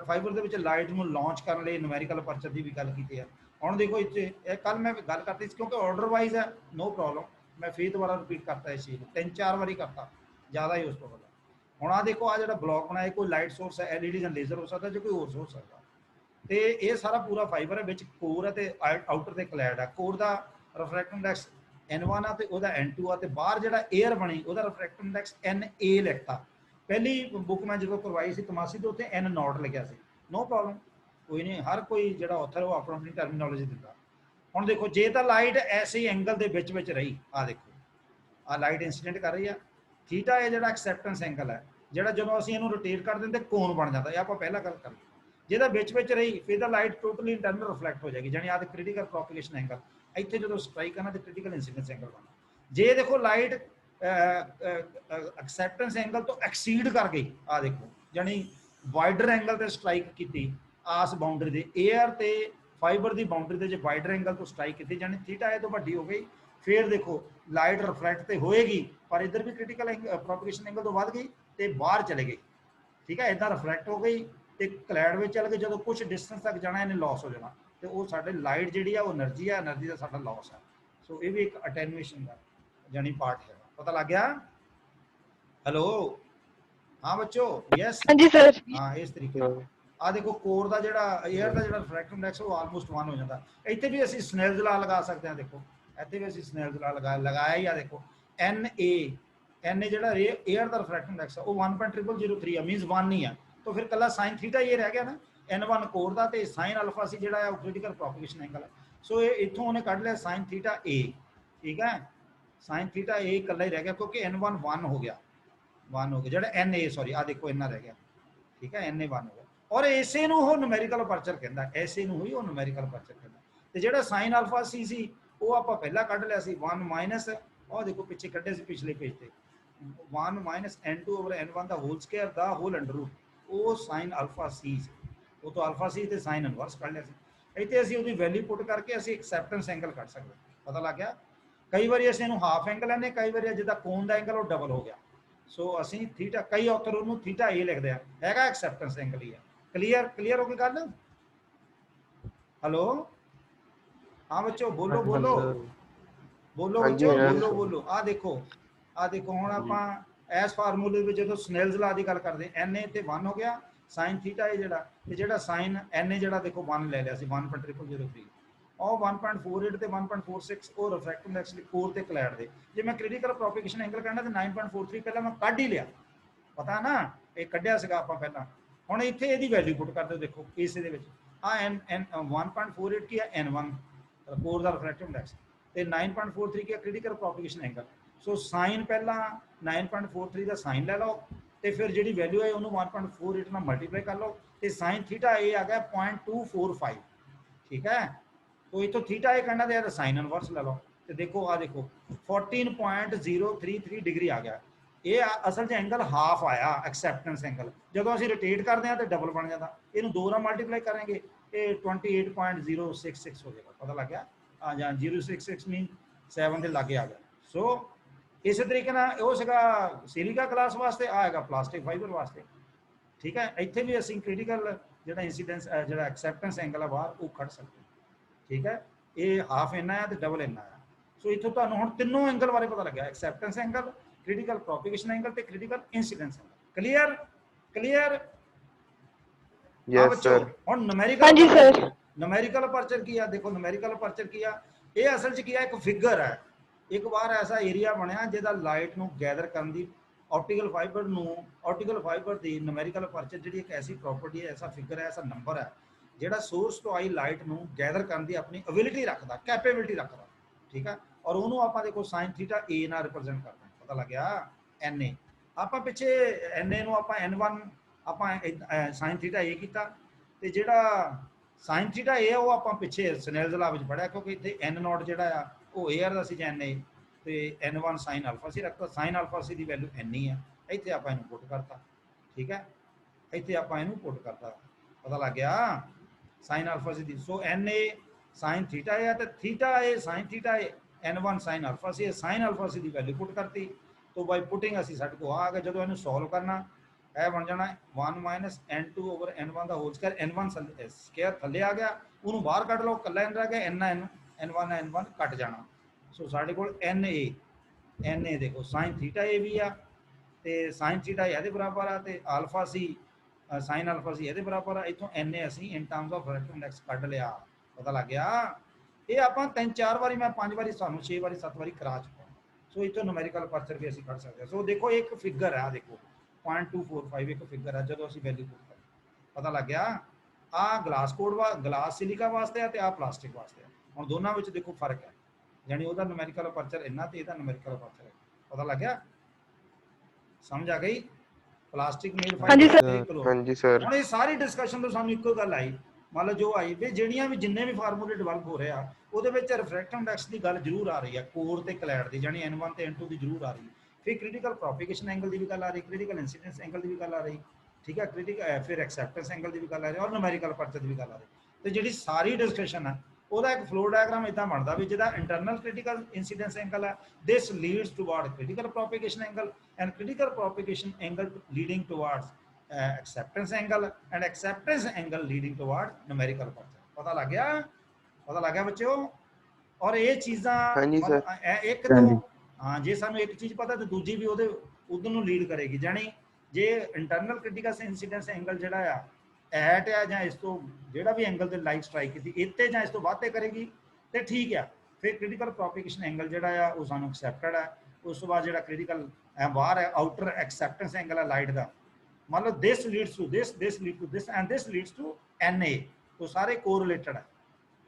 फाइबर ਦੇ ਵਿੱਚ ਲਾਈਟ ਨੂੰ ਲਾਂਚ ਕਰਨ ਲਈ ਨੂਮੈਰੀਕਲ ਅਪਰਚਰ ਦੀ ਵੀ ਗੱਲ ਕੀਤੀ ਹੈ। ਹੁਣ ਦੇਖੋ ਇੱਥੇ ਇਹ ਕੱਲ ਮੈਂ ਗੱਲ ਕਰਤੀ ਸੀ ਕਿਉਂਕਿ ਆਰਡਰ ਵਾਈਜ਼ ਹੈ, ਨੋ ਪ੍ਰੋਬਲਮ, ਮੈਂ ਫਿਰ ਦੁਬਾਰਾ ਰਿਪੀਟ ਕਰਤਾ ਇਸ ਚੀਜ਼ ਨੂੰ 3-4 ਵਾਰੀ ਕਰਤਾ, ਜ਼ਿਆਦਾ ਹੀ ਉਸ ਤੋਂ ਬਾਅਦ। ਹੁਣ ਆ ਦੇਖੋ ਆ ਜਿਹੜਾ ਬਲੌਕ ਬਣਾਇਆ ਕੋਈ ਲਾਈਟ ਸੋਰਸ ਹੈ, LED ਜਾਂ ਲੇਜ਼ਰ ਹੋ ਸਕਦਾ, ਜਾਂ ਕੋਈ ਹੋਰ ਹੋ ਸਕਦਾ, ਤੇ ਇਹ ਸਾਰਾ ਪੂਰਾ ਫਾਈਬਰ ਹੈ, ਵਿੱਚ ਕੋਰ ਹੈ ਤੇ ਆਊਟਰ ਤੇ ਕਲੈਡ ਹੈ। ਕੋਰ ਦਾ ਰਿਫਰੈਕਟਿਵ ਇੰਡੈਕਸ N1 ਆ ਤੇ ਉਹਦਾ N2 ਆ, ਤੇ ਬਾਹਰ ਜਿਹੜਾ 에ਅਰ ਬਣੀ ਉਹਦਾ ਰਿਫਰੈਕਟਿਵ ਇੰਡੈਕਸ NA ਲਿਖਤਾ। पहली बुक मैं जो करवाई सी तमासी तो उत्थे N0 लिखा से, नो प्रॉब्लम, कोई नहीं, हर कोई जो ऑथर वो अपनी अपनी टर्मिनोलॉजी दिता। हुण देखो जे तो लाइट ऐसे ही एंगल के विच रही, आ देखो आ लाइट इंसीडेंट कर रही है, थीटा है जो एक्सैप्टेंस एंगल है, जो जो असीं इहनूं रोटेट कर देंगे कोन बन जाता है, आप पहला गल कर जे तो विच रही फिर तो लाइट टोटली इंटरनल रिफ्लैक्ट हो जाएगी, जानी आदि क्रिटिकल प्रोपिगेशन एंगल इत्थे जो स्ट्राइक करना तो क्रिटिकल इंसीडेंस एंगल बनना। जे देखो लाइट एक्सैप्टेंस एंगल तो एक्सीड कर गई, आ देखो यानी वाइडर एंगल से स्ट्राइक की आस बाउंड्री दे एयर ते फाइबर की बाउंड्री से जो वाइडर एंगल तो स्ट्राइक की, यानी थीटा ए तो वड्डी हो गई, फिर देखो लाइट रिफ्लैक्ट तो होएगी, पर इधर भी क्रिटिकल प्रोपिगेशन एंगल तो बढ़ गई तो बाहर चले गई, ठीक है, इदा रिफ्लैक्ट हो गई तो क्लैड में चल गई, जो कुछ डिस्टेंस तक जाना इन्हें लॉस हो जाना, तो वो साढ़े लाइट जी है वो एनर्जी है, एनर्जी का साਡਾ लॉस है। सो ये भी एक अटेनुएशन का यानी पार्ट है। पता लग गया? हेलो, हाँ बच्चों, यस, हाँ जी सर। हाँ इस तरीके आ देखो कोर का जोड़ा एयर का जो रिफ्रैक्टिव इंडैक्स वो आलमोस्ट 1 हो जाता। इतने भी असीं स्नेल्स ला लगा सकते हैं, देखो इतने भी असीं स्नेल्स ला लगाया ही आ, देखो NA जो एयर का रिफ्रैक्टिव इंडैक्स है वो 1.0003 है, मीनस 1 नहीं है, तो फिर कला साइन थीटा ये रह गया ना, N1 कोर का तो साइन अल्फा सी जो क्रिटिकल प्रोपिगेशन एंगल है। सो ये इतों उन्हें कढ़ लिया साइन थीटा A, ठीक है, साइन थीटा A कला ही रह गया क्योंकि N1 1 हो गया, 1 हो गया, जो NA सॉरी आ देखो इन्ना रह गया, ठीक है, NA 1 हो गया, और इसे नूं वो न्यूमेरिकल अपर्चर कहंदा, ऐसे नूं ही वो न्यूमेरिकल अपर्चर कहंदा। ते जिहड़ा साइन अल्फा सी वो आपां पहला कढ लिया सी 1 माइनस, और देखो पिछे कढे सी पिछले पेज ते 1 - N2 ओवर N1 दा होल स्क्वायर दा होल अंडर रूट, वो साइन अल्फा सी वो तो अल्फा सी ते साइन इनवर्स कढ लिया सी। ਇੱਥੇ ਅਸੀਂ ਉਹਦੀ ਵੈਲਿਊ ਪੁੱਟ ਕਰਕੇ ਅਸੀਂ ਐਕਸੈਪਟੈਂਸ ਐਂਗਲ ਕੱਢ ਸਕਦੇ, ਪਤਾ ਲੱਗ ਗਿਆ। ਕਈ ਵਾਰੀ ਅਸੀਂ ਇਹਨੂੰ ਹਾਫ ਐਂਗਲ ਲੈਂਦੇ, ਕਈ ਵਾਰੀ ਜਿੱਦਾਂ ਕੋਨ ਦਾ ਐਂਗਲ ਉਹ ਡਬਲ ਹੋ ਗਿਆ, ਸੋ ਅਸੀਂ ਥੀਟਾ, ਕਈ ਆਥਰ ਉਹਨੂੰ ਥੀਟਾ A ਲਿਖਦੇ ਆ, ਹੈਗਾ ਐਕਸੈਪਟੈਂਸ ਐਂਗਲ ਹੀ ਹੈ। क्लियर क्लियर हो गई गल? हेलो, हाँ बच्चों बोलो बोलो बोलो बच्चों बोलो बोलो। आ देखो हुण आपां इस फार्मूले में जो स्नेल्स ला की गल करते एन ए तो 1 हो गया साइन थीटा ए जो साइन एन ए जो देखो 1 ले लिया 1.0003 और 1.48 ਤੇ 1.46 ਉਹ ਰਿਫਰੈਕਟਿਵ ਇੰਡੈਕਸ ਦੀ ਕੋਰ ਤੇ ਕਲੈਡ ਦੇ ਜੇ ਮੈਂ ਕ੍ਰਿਟੀਕਲ ਪ੍ਰੋਪਗੇਸ਼ਨ ਐਂਗਲ ਕਹਿਣਾ ਤੇ 9.43 ਪਹਿਲਾਂ ਮੈਂ ਕੱਢ ਹੀ ਲਿਆ ਪਤਾ ਨਾ ਇਹ ਕੱਢਿਆ ਸੀਗਾ ਆਪਾਂ ਪਹਿਲਾਂ ਹੁਣ ਇੱਥੇ ਇਹਦੀ ਵੈਲਿਊ ਪੁੱਟ ਕਰਦੇ ਦੇਖੋ ਇਸ ਦੇ ਵਿੱਚ ਆ n 1.48 ਕੀ ਹੈ n1 ਕੋਰ ਦਾ ਰਿਫਰੈਕਟਿਵ ਇੰਡੈਕਸ ਤੇ 9.43 ਕੀ ਹੈ ਕ੍ਰਿਟੀਕਲ ਪ੍ਰੋਪਗੇਸ਼ਨ ਐਂਗਲ ਸੋ ਸਾਈਨ ਪਹਿਲਾਂ 9.43 ਦਾ ਸਾਈਨ ਲੈ ਲਓ ਤੇ ਫਿਰ ਜਿਹੜੀ ਵੈਲਿਊ ਹੈ ਉਹਨੂੰ 1.48 ਨਾਲ ਮਲਟੀਪਲਾਈ ਕਰ ਲਓ ਤੇ ਸਾਈਨ ਥੀਟਾ ਇਹ ਆ ਗਿਆ 0.245 ਠੀਕ ਹੈ तो ये तो थीटा ए करना तो साइन इनवर्स ले लो तो देखो आ देखो 14.033 डिग्री आ गया ये असल च एंगल हाफ आया एक्सेप्टेंस एंगल जो असं रोटेट करते हैं तो डबल बन जाता इन दो ना मल्टीप्लाई करेंगे ये 28.066 हो जाएगा पता लग गया हाँ ਜਾਂ 066 मीन 7 ਦੇ ਲਾਗੇ ਆ ਗਿਆ ਸੋ ਇਸੇ ਤਰੀਕੇ ਨਾਲ ਉਹ ਸੀਗਾ ਸਿਲਿਕਾ ਗਲਾਸ ਵਾਸਤੇ ਆਏਗਾ ਪਲਾਸਟਿਕ ਫਾਈਬਰ ਵਾਸਤੇ ਠੀਕ ਹੈ ਇੱਥੇ ਵੀ ਅਸੀਂ ਕ੍ਰਿਟੀਕਲ ਜਿਹੜਾ ਇਨਸੀਡੈਂਸ ਜਿਹੜਾ ਐਕਸੈਪਟੈਂਸ ਐਂਗਲ ਆ ਬਾਹਰ ਉਹ ਕੱਢ ਸਕਦੇ ठीक है ये हाफ इन्ना है तो डबल इन्ना है सो इतों तुहानूं हुण तीनों एंगल बारे पता लग्या acceptance angle critical propagation angle ते critical incidence angle clear clear yes sir हुण हाँ जी सर न्यूमेरिकल अपर्चर की है देखो न्यूमेरिकल अपर्चर की है ये असल च की है एक फिगर है एक बार ऐसा एरिया बनया जिहदा लाइट नूं गैदर करन दी ऑप्टिकल फाइबर दी न्यूमेरिकल अपर्चर जिहड़ी एक ऐसी प्रॉपर्टी है ऐसा फिगर है ऐसा नंबर है ਜਿਹੜਾ ਸੋਰਸ ਤੋਂ ਆਈ ਲਾਈਟ ਨੂੰ ਗੈਦਰ ਕਰਨ ਦੀ ਆਪਣੀ ਅਬਿਲਿਟੀ ਰੱਖਦਾ ਕੈਪੇਬਿਲਿਟੀ ਰੱਖਦਾ ਠੀਕ ਹੈ ਔਰ ਉਹਨੂੰ ਆਪਾਂ ਦੇਖੋ ਸਾਈਨ ਥੀਟਾ a ਨਾਲ ਰਿਪਰੈਜ਼ੈਂਟ ਕਰਦੇ ਹਾਂ ਪਤਾ ਲੱਗਿਆ na ਆਪਾਂ ਪਿੱਛੇ na ਨੂੰ ਆਪਾਂ n1 ਆਪਾਂ ਸਾਈਨ ਥੀਟਾ a ਕੀਤਾ ਤੇ ਜਿਹੜਾ ਸਾਈਨ ਥੀਟਾ a ਉਹ ਆਪਾਂ ਪਿੱਛੇ ਸਨੇਲਜ਼ ਲਾ ਵਿੱਚ ਪੜਿਆ ਕਿਉਂਕਿ ਇੱਥੇ n ਨੋਟ ਜਿਹੜਾ ਆ ਉਹ 에ਅਰ ਦਾ ਸੀ ਜਾਂ na ਤੇ n1 ਸਾਈਨ ਅਲਫਾ ਸੀ ਰੱਖਤਾ ਸਾਈਨ ਅਲਫਾ ਸੀ ਦੀ ਵੈਲਿਊ n ਹੀ ਆ ਇੱਥੇ ਆਪਾਂ ਇਹਨੂੰ ਪੁੱਟ ਕਰਤਾ ਠੀਕ ਹੈ ਇੱਥੇ ਆਪਾਂ ਇਹਨੂੰ ਪੁੱਟ ਕਰਤਾ ਪਤਾ ਲੱਗ ਗਿਆ साइन अल्फा सी दी so N A sine theta है तो theta A sine theta A n1 sine alpha C sine alpha C दी वैल्यू पुट करती तो बाई पुटिंग असी साडे को आ गया जो इन्हू सॉल्व करना है बन जाना 1 माइनस n2 ओवर n1 का होल स्क्वायर n1 स्क्वायर थले आ गया उन्होंने बाहर कट लो कला रह गया n1 कट जाना सो साडे कोल na देखो साइन थीटा ए भी आ साइन थीटा ये बराबर आ ते alpha C sine alpha C ये बराबर है इतों N A in terms of refractive index कढ़ लिया पता लग गया ये आप 3-4 बारी मैं 5 बारी सानू 6 बारी 7 बारी करा चुका सो इतों न्यूमेरिकल अपर्चर भी असीं कढ़ सकते हैं सो देखो एक फिगर है देखो 0.245 एक फिगर है जो असीं वैल्यू पुट कर पता लग गया आ ग्लास कोड ग्लास सिलिका वास्ते है ते आ प्लास्टिक वास्ते है हुण दोनों विच देखो फर्क है यानी ਉਹਦਾ न्यूमेरिकल अपर्चर इन्ना ते ਇਹਦਾ न्यूमेरिकल अपर्चर है पता लग गया समझ आ गई प्लास्टिक मेड फाइबर हाँ जी सर ਹੁਣ ਇਹ ਸਾਰੀ ਡਿਸਕਸ਼ਨ ਤੋਂ ਸਾਨੂੰ ਇੱਕੋ ਗੱਲ ਆਈ ਮੰਨ ਲਓ ਜੋ ਆਈ ਵੀ ਜਿਹੜੀਆਂ ਵੀ ਜਿੰਨੇ ਵੀ ਫਾਰਮੂਲੇ ਡਿਵੈਲਪ ਹੋ ਰਹੇ ਆ ਉਹਦੇ ਵਿੱਚ ਰਿਫਰੈਕਟਿਵ ਇੰਡੈਕਸ ਦੀ ਗੱਲ ਜ਼ਰੂਰ ਆ ਰਹੀ ਹੈ ਕੋਰ ਤੇ ਕਲੈਡ ਦੀ ਜਾਨੀ n1 ਤੇ n2 ਦੀ ਜ਼ਰੂਰ ਆ ਰਹੀ ਫਿਰ ਕ੍ਰਿਟੀਕਲ ਪ੍ਰੋਪਗੇਸ਼ਨ ਐਂਗਲ ਦੀ ਵੀ ਗੱਲ ਆ ਰਹੀ ਕ੍ਰਿਟੀਕਲ ਇਨਸੀਡੈਂਸ ਐਂਗਲ ਦੀ ਵੀ ਗੱਲ ਆ ਰਹੀ ਠੀਕ ਹੈ ਕ੍ਰਿਟੀਕਲ ਫਿਰ ਐਕਸੈਪਟੈਂਸ ਐਂਗਲ ਦੀ ਵੀ ਗੱਲ ਆ ਰਹੀ ਔਰ ਨਿਊਮੈਰੀਕਲ ਅਪਰਚਰ ਦੀ ਵੀ ਗੱਲ ਆ ਰਹੀ ਤੇ ਜਿਹੜੀ ਸਾਰੀ ਡਿਸਕਸ਼ਨ ਹੈ ਉਹਦਾ ਇੱਕ ਫਲੋ ਡਾਇਗਰਾਮ ਇਦਾਂ ਬਣਦਾ ਵੀ ਜਿਹਦਾ ਇੰਟਰਨਲ ਕ੍ਰਿਟੀਕਲ ਇਨਸੀਡੈਂਸ ਐਂਗਲ ਹੈ this leads toward critical propagation angle and critical propagation angle leading towards acceptance angle and acceptance angle leading toward numerical aperture पता लग गया बच्चों और ये चीज़ां एक तो हाँ जे सानू एक चीज़ पता तो दूजी भी उधर उधर नू लीड करेगी जानी जे इंटरनल क्रिटिकल इंसीडेंस एंगल जिहड़ा आ एट है जां इस तो जिहड़ा भी एंगल ते लाइट स्ट्राइक कीती इत्ते जां इस तो वाधे करेगी ते ठीक है फिर क्रिटिकल प्रोपगेशन एंगल जिहड़ा आ वो सानू एक्सेप्टेड है उस तो बाद जिहड़ा क्रिटिकल बाहर है आउटर एक्सेप्टेंस एंगल है लाइट का मतलब this leads to this leads to this and this leads to na तो सारे कोरिलेटेड है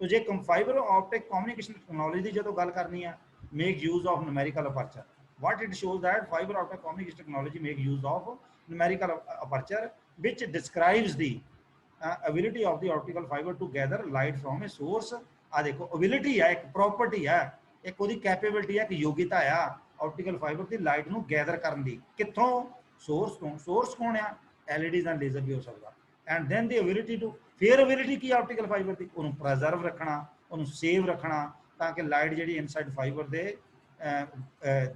तो जे फाइबर ऑप्टिक कम्युनिकेशन टेक्नोलॉजी जो गल करनी है make use of numerical aperture what it shows that fibre optic communication technology make use of numerical aperture which describes the ability of the optical fiber to gather light from a source आ देखो ability है एक property है एक ओदी capability है एक योग्यता है ऑप्टिकल फाइबर दी लाइट नु गैदर करन दी कित्थों सोर्स कौन है एलईडीज एंड लेजर भी हो सकता and then the ability to फिर एबिलिटी की ऑप्टिकल फाइबर की उन्होंने प्रिजर्व रखना उन्होंने सेव रखना ताकि लाइट जी इनसाइड फाइबर दे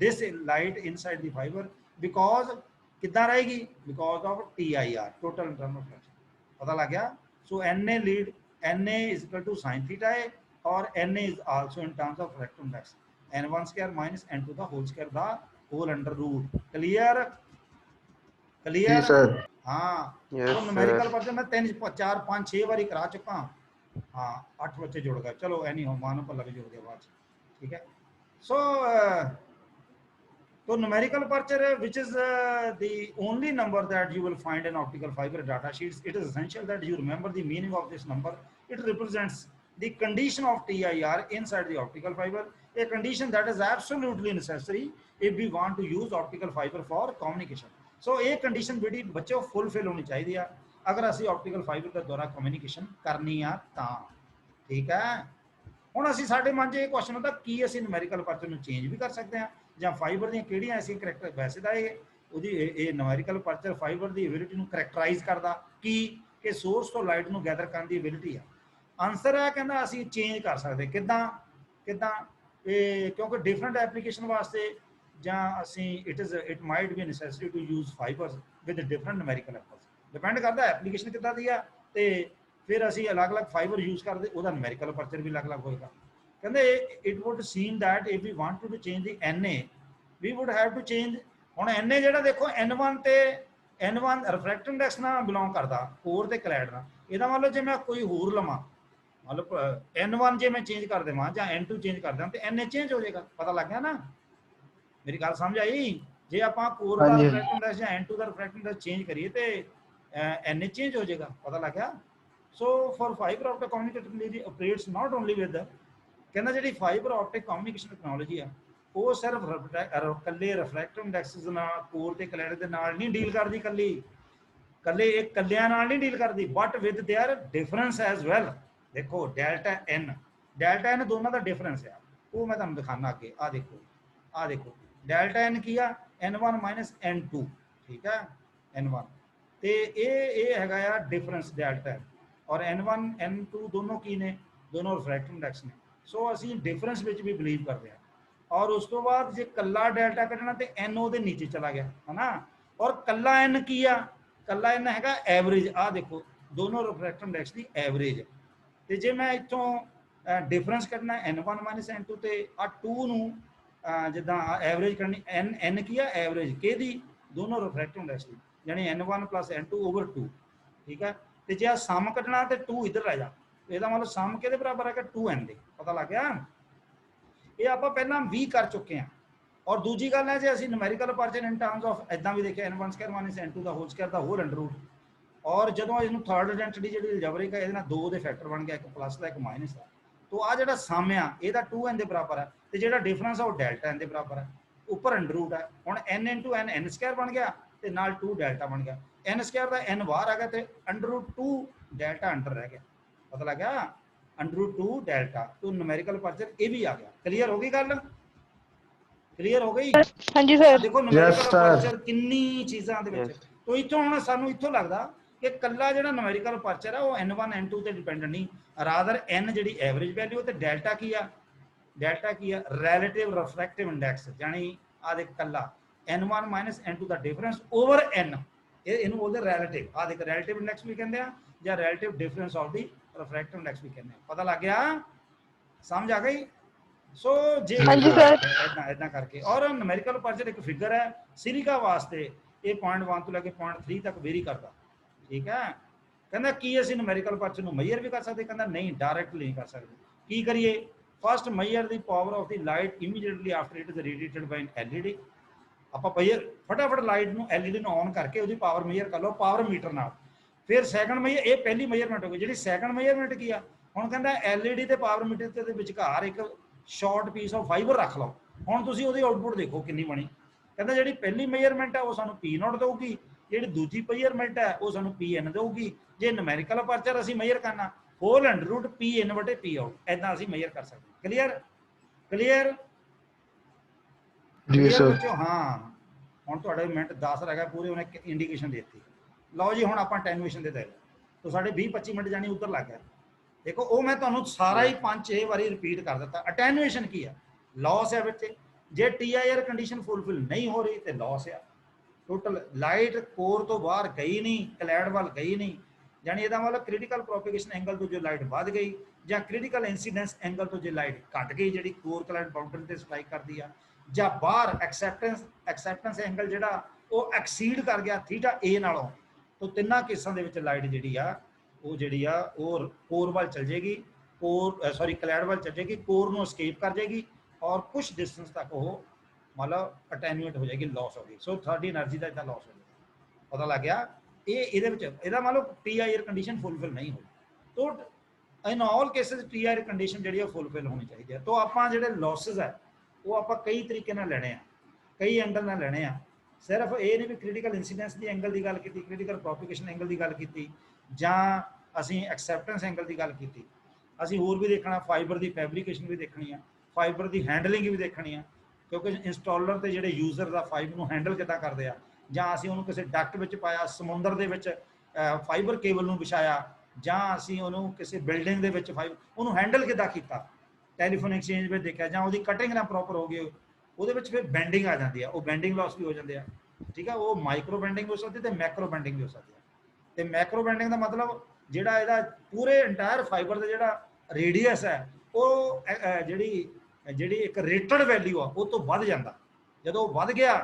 this light inside the fibre because कितना रहेगी because of TIR total internal reflection पता लग गया so Na is equal to sin theta a और Na is also in terms of refractive index n1 square minus n2 the whole square the whole under root. Clear जी clear sir. हाँ। Yes तो sir. Numerical person मैं 3 4 5 6 बारी करा चुका हाँ 8 बच्चे जुड़ गए चलो एनी हो मानो पल्ला भी जुड़ गया बाद ठीक है। सो so numerical aperture which is the only number that you will find in optical fiber data sheets. It is essential that you remember the meaning of this number. It represents the condition of TIR inside the optical fiber, a condition that is absolutely necessary if we want to use optical fiber for communication. So a condition बड़ी बच्चों fulfill होनी चाहिए है अगर ਅਸੀਂ optical fiber ਦੇ ਦੁਆਰਾ communication ਕਰਨੀ ਆ ਤਾਂ ਠੀਕ ਹੈ। ਹੁਣ ਅਸੀਂ ਸਾਡੇ ਮਨ 'ਚ ਇਹ ਕੁਐਸਚਨ ਹੁੰਦਾ ਕੀ ਅਸੀਂ numerical aperture ਨੂੰ ਚੇਂਜ ਵੀ ਕਰ ਸਕਦੇ ਹਾਂ ਜਾਂ ਫਾਈਬਰ ਦੀਆਂ ਕਿਹੜੀਆਂ ਐਸੀਆਂ ਕਰੈਕਟਰ ਵੈਸੇ ਤਾਂ ਉਹਦੀ ਇਹ numerical aperture ਫਾਈਬਰ ਦੀ ਐਬਿਲਿਟੀ ਨੂੰ ਕਰੈਕਟਰਾਈਜ਼ ਕਰਦਾ ਕੀ ਕਿ ਸੋਰਸ ਤੋਂ ਲਾਈਟ ਨੂੰ ਗੈਦਰ ਕਰਨ ਦੀ ਐਬਿਲਿਟੀ ਆ। ਆਨਸਰ ਹੈ ਕਹਿੰਦਾ ਅਸੀਂ ਚੇਂਜ ਕਰ ਸਕਦੇ ਕਿੱਦਾਂ ਕਿੱਦਾਂ ਇਹ ਕਿਉਂਕਿ ਡਿਫਰੈਂਟ ਐਪਲੀਕੇਸ਼ਨ ਵਾਸਤੇ ਜਾਂ ਅਸੀਂ it might be necessary to use fibres with different numerical aperture depend ਕਰਦਾ ਐਪਲੀਕੇਸ਼ਨ ਕਿੱਦਾਂ ਦੀ ਆ ਤੇ फिर असी अलग अलग फाइबर यूज करते वो numerical aperture भी अलग अलग होएगा। कहते it would seem that if we wanted to change the NA we would have to change ਹੁਣ NA ਜਿਹੜਾ ਦੇਖੋ N1 ਤੇ N1 refractive index ਨਾਲ ਬਿਲੋਂਗ ਕਰਦਾ ਕੋਰ ਤੇ ਕਲੈਡ ਨਾਲ ਇਹਦਾ ਮਤਲਬ ਜੇ ਮੈਂ ਕੋਈ ਹੋਰ ਲਵਾਂ ਮਤਲਬ N1 ਜੇ ਮੈਂ ਚੇਂਜ ਕਰ ਦੇਵਾਂ ਜਾਂ N2 ਚੇਂਜ ਕਰ ਦਾਂ ਤੇ NA ਚੇਂਜ ਹੋ ਜਾਏਗਾ ਪਤਾ ਲੱਗ ਗਿਆ ਨਾ ਮੇਰੀ ਗੱਲ ਸਮਝ ਆਈ। ਜੇ ਆਪਾਂ ਕੋਰ ਦਾ refractive index ਜਾਂ N2 ਦਾ refractive index ਚੇਂਜ ਕਰੀਏ ਤੇ NA ਚੇਂਜ ਹੋ ਜਾਏਗਾ ਪਤਾ ਲੱਗ ਗਿਆ। So for fiber optic communication operates not only with the कहना जी fiber optic communication technology है वो सिर्फ कल्ले refractive indexes ਨਾਲ कोर ਤੇ ਕਲੈਡ ਦੇ ਨਾਲ ਨਹੀਂ ਡੀਲ ਕਰਦੀ ਕੱਲੇ ਇੱਕ ਕੱਲਿਆਂ ਨਾਲ ਨਹੀਂ ਡੀਲ ਕਰਦੀ but with their difference as well। ਦੇਖੋ ਡੈਲਟਾ n ਦੋਨਾਂ ਦਾ ਡਿਫਰੈਂਸ ਹੈ ਉਹ ਮੈਂ ਤੁਹਾਨੂੰ ਦਿਖਾਣਾ ਅੱਗੇ ਆ ਦੇਖੋ ਡੈਲਟਾ n ਕੀ ਆ n1 n2 ਠੀਕ ਹੈ n1 ਤੇ ਇਹ ਹੈਗਾ ਆ ਡਿਫਰੈਂਸ ਡੈਲਟਾ और N1 N2 दोनों की ने दोनों रिफ्रैक्टिव इंडेक्स ने। सो असी डिफरेंस में भी बिलीव करते हैं और उस तो बाद जो कला डेल्टा कढ़ना तो N वो नीचे चला गया है ना और कला N की आ कला N है एवरेज आ देखो दोनों रिफ्रैक्टिव इंडेक्स की एवरेज तो जे मैं इतों डिफरेंस कढ़ना N1 N2 तो आ 2 जिदा एवरेज करनी N की आ एवरेज कि दोनों रिफ्रैक्टिव इंडेक्स की यानी N1 + N2 / 2 ठीक है। ਤੇ ਜੇ ਆ ਸਮ ਕੱਢਣਾ ਤੇ 2 ਇੱਧਰ ਲੈ ਜਾ ਇਹਦਾ ਮਤਲਬ ਸਮ ਕਿਹਦੇ ਬਰਾਬਰ ਹੈ ਕਿ 2n ਦੇ ਪਤਾ ਲੱਗ ਗਿਆ। ਇਹ ਆਪਾਂ ਪਹਿਲਾਂ 20 ਕਰ ਚੁੱਕੇ ਹਾਂ ਔਰ ਦੂਜੀ ਗੱਲ ਹੈ ਜੇ ਅਸੀਂ numerical aperture in terms of ਇਦਾਂ ਵੀ ਦੇਖਿਆ n1² - n2 ਦਾ ਹੋਲ ਸਕੁਆਇਰ ਦਾ ਹੋਲ ਅੰਡਰ ਰੂਟ ਔਰ ਜਦੋਂ ਇਹਨੂੰ ਥਰਡ ਆਇਡੈਂਟੀਟੀ ਜਿਹੜੀ ਅਲਜਬਰਿਕ ਹੈ ਇਹਦੇ ਨਾਲ 2 ਦੇ ਫੈਕਟਰ ਬਣ ਗਿਆ ਇੱਕ ਪਲੱਸ ਦਾ ਇੱਕ ਮਾਈਨਸ ਦਾ ਤੋਂ ਆ ਜਿਹੜਾ ਸਮ ਆ ਇਹਦਾ 2n ਦੇ ਬਰਾਬਰ ਹੈ ਤੇ ਜਿਹੜਾ ਡਿਫਰੈਂਸ ਆ ਉਹ ਡੈਲਟਾ n ਦੇ ਬਰਾਬਰ ਹੈ ਉੱਪਰ ਅੰਡਰ ਰੂਟ ਹੈ ਹੁਣ n * n n² ਬਣ ਗਿਆ ਤੇ ਨਾਲ 2 ਡੈਲਟਾ ਬਣ ਗਿਆ n² ਦਾ n ਬਾਹਰ ਆ ਗਿਆ ਤੇ √2 ਡੈਲਟਾ ਅੰਡਰ ਰਹਿ ਗਿਆ ਪਤਾ ਲੱਗ ਗਿਆ √2 ਡੈਲਟਾ ਤੋਂ numerical aperture ਇਹ ਵੀ ਆ ਗਿਆ। ਕਲੀਅਰ ਹੋ ਗਈ ਗੱਲ ਕਲੀਅਰ ਹੋ ਗਈ ਹਾਂਜੀ ਸਰ। ਦੇਖੋ numerical aperture ਕਿੰਨੀ ਚੀਜ਼ਾਂ ਦੇ ਵਿੱਚ ਤੋਂ ਇੱਥੋਂ ਹੁਣ ਸਾਨੂੰ ਇੱਥੋਂ ਲੱਗਦਾ ਕਿ ਕੱਲਾ ਜਿਹੜਾ numerical aperture ਆ ਉਹ N1 N2 ਤੇ ਡਿਪੈਂਡ ਨਹੀਂ ਰਾਦਰ n ਜਿਹੜੀ ਐਵਰੇਜ ਵੈਲਿਊ ਤੇ ਡੈਲਟਾ ਕੀ ਆ relative refractive index ਯਾਨੀ ਆ ਦੇਖ ਕੱਲਾ N1 - N2 ਦਾ ਡਿਫਰੈਂਸ ਓਵਰ n ਇਹਨੂੰ ਬੋਲਦੇ ਰਿਲੇਟਿਵ ਆ ਦੇਖ ਰਿਲੇਟਿਵ ਇੰਡੈਕਸ ਵੀ ਕਹਿੰਦੇ ਆ ਜਾਂ relative difference of the refractive index ਵੀ ਕਹਿੰਦੇ ਆ ਪਤਾ ਲੱਗ ਗਿਆ ਸਮਝ ਆ ਗਈ। ਸੋ ਜੇ ਇਦਾਂ ਕਰਕੇ ਔਰ numerical aperture ਇੱਕ ਫਿਗਰ ਹੈ ਸਿਲਿਕਾ ਵਾਸਤੇ ਇਹ 0.1 ਤੋਂ ਲੈ ਕੇ 0.3 ਤੱਕ ਵੇਰੀ ਕਰਦਾ ਠੀਕ ਹੈ। ਕਹਿੰਦਾ ਕੀ ਅਸੀਂ numerical aperture ਨੂੰ ਮੈਜ਼ਰ ਵੀ ਕਰ ਸਕਦੇ ਕਹਿੰਦਾ ਨਹੀਂ ਡਾਇਰੈਕਟਲੀ ਨਹੀਂ ਕਰ ਸਕਦੇ ਕੀ ਕਰੀਏ first measure the power of the light immediately after it is radiated by an LED ਆਪਾਂ ਮੈਜ਼ਰ ਫਟਾਫਟ ਲਾਈਟ ਨੂੰ LED ਨੂੰ ਔਨ ਕਰਕੇ ਉਹਦੀ ਪਾਵਰ ਮੈਜ਼ਰ ਕਰ ਲਓ ਪਾਵਰ ਮੀਟਰ ਨਾਲ ਫਿਰ ਸੈਕੰਡ ਮੈਜ਼ਰ ਇਹ ਪਹਿਲੀ ਮੈਜ਼ਰਮੈਂਟ ਹੋ ਗਈ ਜਿਹੜੀ ਸੈਕੰਡ ਮੈਜ਼ਰਮੈਂਟ ਕੀ ਆ ਹੁਣ ਕਹਿੰਦਾ LED ਤੇ ਪਾਵਰ ਮੀਟਰ ਦੇ ਵਿਚਕਾਰ ਇੱਕ ਸ਼ਾਰਟ ਪੀਸ ਆਫ ਫਾਈਬਰ ਰੱਖ ਲਓ ਹੁਣ ਤੁਸੀਂ ਉਹਦੀ ਆਊਟਪੁੱਟ ਦੇਖੋ ਕਿੰਨੀ ਬਣੀ ਕਹਿੰਦਾ ਜਿਹੜੀ ਪਹਿਲੀ ਮੈਜ਼ਰਮੈਂਟ ਹੈ ਉਹ ਸਾਨੂੰ P0 ਦੇਊਗੀ ਜਿਹੜੀ ਦੂਜੀ ਮੈਜ਼ਰਮੈਂਟ ਹੈ ਉਹ ਸਾਨੂੰ PN ਦੇਊਗੀ ਜੇ numerical aperture ਅਸੀਂ ਮੈਜ਼ਰ ਕਰਨਾ ਹੋਲ ਅੰਡਰ ਰੂਟ PN/Pout ਐਦਾਂ ਅਸੀਂ ਮੈਜ਼ਰ ਕਰ ਸਕਦੇ ਕਲੀਅਰ ਜੀ ਸਰ ਬੱਚਿਓ ਹਾਂ ਹੁਣ ਤੁਹਾਡੇ ਮਿੰਟ 10 ਰਹਿ ਗਿਆ ਪੂਰੇ ਉਹਨੇ ਇੰਡੀਕੇਸ਼ਨ ਦੇ ਦਿੱਤੀ ਲਓ ਜੀ ਹੁਣ ਆਪਾਂ ਅਟੈਨੂਏਸ਼ਨ ਦੇ ਦਾਇਰੇ ਤੋਂ ਸਾਡੇ 20-25 ਮਿੰਟ ਜਾਨੀ ਉੱਧਰ ਲੱਗ ਗਿਆ ਦੇਖੋ ਉਹ ਮੈਂ ਤੁਹਾਨੂੰ ਸਾਰਾ ਹੀ 5-6 ਵਾਰੀ ਰਿਪੀਟ ਕਰ ਦਿੱਤਾ ਅਟੈਨੂਏਸ਼ਨ ਕੀ ਆ ਲਾਸ ਹੈ ਵਿੱਚ ਜੇ TIR ਕੰਡੀਸ਼ਨ ਫੁੱਲਫਿਲ ਨਹੀਂ ਹੋ ਰਹੀ ਤੇ ਲਾਸ ਆ ਟੋਟਲ ਲਾਈਟ ਕੋਰ ਤੋਂ ਬਾਹਰ ਗਈ ਨਹੀਂ ਕਲੈਡ ਵੱਲ ਗਈ ਨਹੀਂ ਜਾਨੀ ਇਹਦਾ ਮਤਲਬ ਕ੍ਰਿਟੀਕਲ ਪ੍ਰੋਪਗੇਸ਼ਨ ਐਂਗਲ ਤੋਂ ਜੋ ਲਾਈਟ ਵੱਧ ਗਈ ਜਾਂ ਕ੍ਰਿਟੀਕਲ ਇਨਸੀਡੈਂਸ ਐਂਗਲ ਤੋਂ ਜੇ ਲਾਈਟ ਘਟ ਗਈ ਜਿਹੜੀ ਕੋਰ ਕਲੈਡ ਬਾਉਂਡਰੀ ਤੇ ਸਟ੍ਰਾਈਕ ਕਰਦੀ ਆ ਜਾਂ ਬਾਹਰ ਐਕਸੈਪਟੈਂਸ ਐਂਗਲ ਜਿਹੜਾ ਉਹ ਐਕਸੀਡ ਕਰ ਗਿਆ ਥੀਟਾ ਏ ਨਾਲੋਂ, ਤਾਂ ਤਿੰਨਾਂ ਕੇਸਾਂ ਦੇ ਵਿੱਚ ਲਾਈਟ ਜਿਹੜੀ ਆ ਉਹ ਕੋਰ ਵੱਲ ਚਲ ਜਾਏਗੀ, ਕਲੈਡ ਵੱਲ ਚਲ ਜਾਏਗੀ, ਕੋਰ ਨੂੰ escape ਕਰ ਜਾਏਗੀ ਔਰ ਕੁਝ ਡਿਸਟੈਂਸ ਤੱਕ ਉਹ मतलब अटैਨੂਏਟ ਹੋ ਜਾਏਗੀ, लॉस हो गई। सो ਤੁਹਾਡੀ એનર્ਜੀ ਦਾ ਇਦਾਂ लॉस ਹੋ ਜਾਏਗਾ। ਪਤਾ ਲੱਗ ਗਿਆ? ਇਹਦੇ ਵਿੱਚ ਇਹਦਾ मतलब TIR ਕੰਡੀਸ਼ਨ ਫੁੱਲਫਿਲ ਨਹੀਂ ਹੋਈ। तो in all cases TIR condition ਜਿਹੜੀ ਉਹ ਫੁੱਲਫਿਲ ਹੋਣੀ ਚਾਹੀਦੀ ਹੈ। तो ਆਪਾਂ ਜਿਹੜੇ लॉसेस ਹੈ ਉਹ ਆਪਾਂ ਕਈ ਤਰੀਕੇ ਨਾਲ ਲੈਣੇ ਆ, ਕਈ ਐਂਗਲ ਨਾਲ ਲੈਣੇ ਆ। ਸਿਰਫ ਇਹ ਨਹੀਂ ਵੀ ਕ੍ਰਿਟੀਕਲ ਇਨਸੀਡੈਂਸ ਦੀ ਐਂਗਲ ਦੀ ਗੱਲ ਕੀਤੀ, ਕ੍ਰਿਟੀਕਲ ਪ੍ਰੋਪਗੇਸ਼ਨ ਐਂਗਲ ਦੀ ਗੱਲ ਕੀਤੀ, ਜਾਂ ਅਸੀਂ ਐਕਸੈਪਟੈਂਸ ਐਂਗਲ ਦੀ ਗੱਲ ਕੀਤੀ। ਅਸੀਂ ਹੋਰ ਵੀ ਦੇਖਣਾ, ਫਾਈਬਰ ਦੀ ਫੈਬਰੀਕੇਸ਼ਨ ਵੀ ਦੇਖਣੀ ਆ, ਫਾਈਬਰ ਦੀ ਹੈਂਡਲਿੰਗ ਵੀ ਦੇਖਣੀ ਆ, ਕਿਉਂਕਿ ਇੰਸਟਾਲਰ ਤੇ ਜਿਹੜੇ ਯੂਜ਼ਰ ਦਾ ਫਾਈਬਰ ਨੂੰ ਹੈਂਡਲ ਕਿੱਦਾਂ ਕਰਦੇ ਆ, ਜਾਂ ਅਸੀਂ ਉਹਨੂੰ ਕਿਸੇ ਡਕਟ ਵਿੱਚ ਪਾਇਆ, ਸਮੁੰਦਰ ਦੇ ਵਿੱਚ ਫਾਈਬਰ ਕੇਬਲ ਨੂੰ ਵਿਛਾਇਆ, ਜਾਂ ਅਸੀਂ ਉਹਨੂੰ ਕਿਸੇ ਬਿਲਡਿੰਗ ਦੇ ਵਿੱਚ ਉਹਨੂੰ ਹੈਂਡਲ ਕਿੱਦਾਂ ਕੀਤਾ, ਟੈਲੀਫੋਨ ਐਕਸਚੇਂਜ ਵਿੱਚ ਦੇਖਿਆ, ਜਾਂ ਉਹਦੀ ਕਟਿੰਗ ਨਾ ਪ੍ਰੋਪਰ ਹੋ ਗਈ, ਉਹਦੇ ਵਿੱਚ ਫਿਰ ਬੈਂਡਿੰਗ ਆ ਜਾਂਦੀ ਆ, ਉਹ ਬੈਂਡਿੰਗ ਲਾਸ ਵੀ ਹੋ ਜਾਂਦੇ ਆ। ਠੀਕ ਆ, ਉਹ ਮਾਈਕਰੋ ਬੈਂਡਿੰਗ ਹੋ ਸਕਦੀ ਤੇ ਮੈਕਰੋ ਬੈਂਡਿੰਗ ਵੀ ਹੋ ਸਕਦੀ ਹੈ। ਤੇ ਮੈਕਰੋ ਬੈਂਡਿੰਗ ਦਾ ਮਤਲਬ ਜਿਹੜਾ ਇਹਦਾ ਪੂਰੇ ਇੰਟਾਇਰ ਫਾਈਬਰ ਦਾ ਜਿਹੜਾ ਰੇਡੀਅਸ ਹੈ ਉਹ ਜਿਹੜੀ ਇੱਕ ਰੇਟਡ ਵੈਲਿਊ ਆ ਉਹ ਤੋਂ ਵੱਧ ਜਾਂਦਾ। ਜਦੋਂ ਉਹ ਵੱਧ ਗਿਆ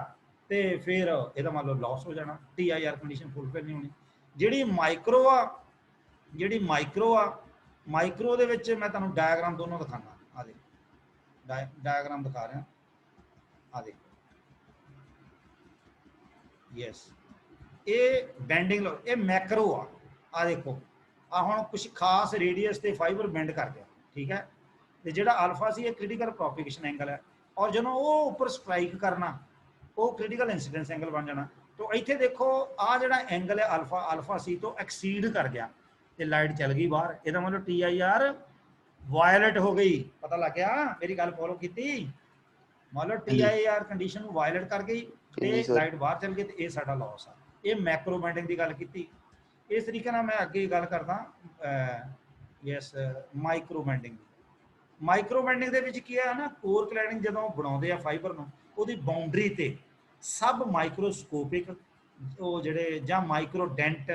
ਤੇ ਫਿਰ ਇਹਦਾ ਮਤਲਬ ਲਾਸ ਹੋ ਜਾਣਾ, TIR ਕੰਡੀਸ਼ਨ ਫੁੱਲਫਿਲ ਨਹੀਂ ਹੋਣੀ। ਜਿਹੜੀ ਮਾਈਕਰੋ ਆ ਮਾਈਕਰੋ ਦੇ ਵਿੱਚ ਮੈਂ ਤੁਹਾਨੂੰ ਡਾਇਗਰਾਮ ਦੋਨੋਂ ਦਿਖਾਣਾ, ਆ ਦੇਖੋ ਡਾਇਗਰਾਮ ਦਿਖਾ ਰਿਹਾ, ਆ ਦੇਖੋ, ਯੈਸ, ਇਹ ਬੈਂਡਿੰਗ ਇਹ ਮੈਕਰੋ ਆ ਦੇਖੋ, ਆ ਹੁਣ ਕੁਝ ਖਾਸ ਰੇਡੀਅਸ ਤੇ ਫਾਈਬਰ ਬੈਂਡ ਕਰ ਗਿਆ। ਠੀਕ ਹੈ, ਤੇ ਜਿਹੜਾ ਅਲਫਾ ਸੀ ਇਹ ਕ੍ਰਿਟੀਕਲ ਪ੍ਰੋਪਗੇਸ਼ਨ ਐਂਗਲ ਹੈ, ਔਰ ਜਦੋਂ ਉਹ ਉੱਪਰ ਸਟ੍ਰਾਈਕ ਕਰਨਾ ਉਹ ਕ੍ਰਿਟੀਕਲ ਇਨਸੀਡੈਂਸ ਐਂਗਲ ਬਣ ਜਾਣਾ। तो ਇੱਥੇ ਦੇਖੋ ਆ ਜਿਹੜਾ ਐਂਗਲ ਹੈ ਅਲਫਾ ਸੀ ਤੋਂ ਐਕਸੀਡ ਕਰ ਗਿਆ ਤੇ ਲਾਈਟ ਚਲ ਗਈ ਬਾਹਰ, ਇਹਦਾ ਮਤਲਬ TIR ਵਾਇਲੇਟ ਹੋ ਗਈ। ਪਤਾ ਲੱਗ ਗਿਆ? ਮੇਰੀ ਗੱਲ ਫੋਲੋ ਕੀਤੀ? मतलब TIR ਕੰਡੀਸ਼ਨ ਨੂੰ ਵਾਇਲੇਟ ਕਰ ਗਈ ਤੇ ਲਾਈਟ ਬਾਹਰ ਚਲ ਗਈ ਤੇ ਇਹ ਸਾਡਾ ਲਾਸ ਆ। ਇਹ ਮੈਕਰੋ ਬੈਂਡਿੰਗ ਦੀ ਗੱਲ ਕੀਤੀ। ਇਸ ਤਰੀਕੇ ਨਾਲ ਮੈਂ ਅੱਗੇ ਗੱਲ ਕਰਦਾ yes micro bending. Micro bending ਦੇ ਵਿੱਚ ਕੀ ਹੈ ਨਾ, ਕੋਰ ਕਲੈਡਿੰਗ ਜਦੋਂ ਬਣਾਉਂਦੇ ਆ ਫਾਈਬਰ ਨੂੰ, ਉਹਦੀ ਬਾਉਂਡਰੀ ਤੇ ਸਭ ਮਾਈਕਰੋਸਕੋਪਿਕ ਉਹ ਜਿਹੜੇ ਜਾਂ ਮਾਈਕਰੋ ਡੈਂਟ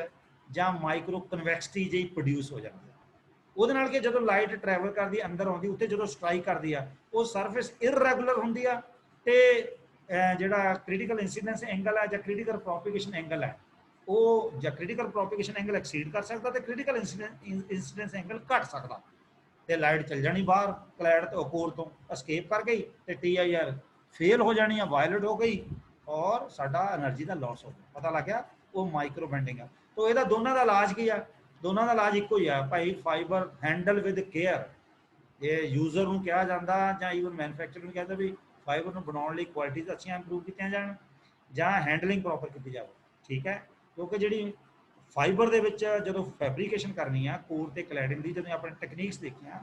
ਜਾਂ ਮਾਈਕਰੋ ਕਨਵੈਕਸਿਟੀ ਜਿਹੀ ਪ੍ਰੋਡਿਊਸ ਹੋ ਜਾਂਦੀ ਹੈ। ਉਹਦੇ ਨਾਲ ਕਿ ਜਦੋਂ ਲਾਈਟ ਟਰੈਵਲ ਕਰਦੀ ਅੰਦਰ ਆਉਂਦੀ, ਉੱਤੇ ਜਦੋਂ ਸਟ੍ਰਾਈਕ ਕਰਦੀ ਆ ਉਹ ਸਰਫੇਸ ਇਰਰੈਗੂਲਰ ਹੁੰਦੀ ਆ ਤੇ ਜਿਹੜਾ ਕ੍ਰਿਟੀਕਲ ਇਨਸੀਡੈਂਸ ਐਂਗਲ ਹੈ ਜਾਂ ਕ੍ਰਿਟੀਕਲ ਪ੍ਰੋਪਗੇਸ਼ਨ ਐਂਗਲ ਹੈ ਉਹ ਜਾਂ ਕ੍ਰਿਟੀਕਲ ਪ੍ਰੋਪਗੇਸ਼ਨ ਐਂਗਲ ਐਕਸੀਡ ਕਰ ਸਕਦਾ ਤੇ ਕ੍ਰਿਟੀਕਲ ਇਨਸੀਡੈਂਸ ਐਂਗਲ ਘਟ ਸਕਦਾ ਤੇ ਲਾਈਟ ਚਲ ਜਾਣੀ ਬਾਹਰ, ਕਲੈਡ ਤੋਂ ਕੋਰ ਤੋਂ escape ਕਰ ਗਈ ਤੇ TIR ਫੇਲ ਹੋ ਜਾਣੀ ਆ, ਵਾਇਲੇਟ ਹੋ ਗਈ ਔਰ ਸਾਡਾ એનર્ਜੀ ਦਾ ਲਾਸ ਹੋ ਗਿਆ। ਪਤਾ ਲੱਗ ਗਿਆ? ਉਹ ਮਾਈਕਰੋ ਬੈਂਡਿੰਗ ਆ। तो ਇਹਦਾ ਦੋਨਾਂ ਦਾ ਇਲਾਜ ਕੀ ਆ? ਦੋਨਾਂ ਦਾ ਇਲਾਜ ਇੱਕੋ ਹੀ ਆ ਭਾਈ, ਫਾਈਬਰ ਹੈਂਡਲ ਵਿਦ ਕੇਅਰ। ਇਹ ਯੂਜ਼ਰ ਨੂੰ ਕਿਹਾ ਜਾਂਦਾ ਜਾਂ ਈਵਨ ਮੈਨੂਫੈਕਚਰਰ ਨੂੰ ਕਹਿੰਦਾ ਵੀ ਫਾਈਬਰ ਨੂੰ ਬਣਾਉਣ ਲਈ ਕੁਆਲਿਟੀਜ਼ ਅੱਛੀਆਂ ਇੰਪਰੂਵ ਕੀਤੀਆਂ ਜਾਣ ਜਾਂ ਹੈਂਡਲਿੰਗ ਪ੍ਰੋਪਰ ਕੀਤੀ ਜਾਵੇ। ਠੀਕ ਹੈ, ਕਿਉਂਕਿ ਜਿਹੜੀ ਫਾਈਬਰ ਦੇ ਵਿੱਚ ਜਦੋਂ ਫੈਬਰੀਕੇਸ਼ਨ ਕਰਨੀ ਆ ਕੋਰ ਤੇ ਕਲੈਡਿੰਗ ਦੀ, ਜਦੋਂ ਆਪਣੇ ਟੈਕਨੀਕਸ ਦੇਖੀਆਂ,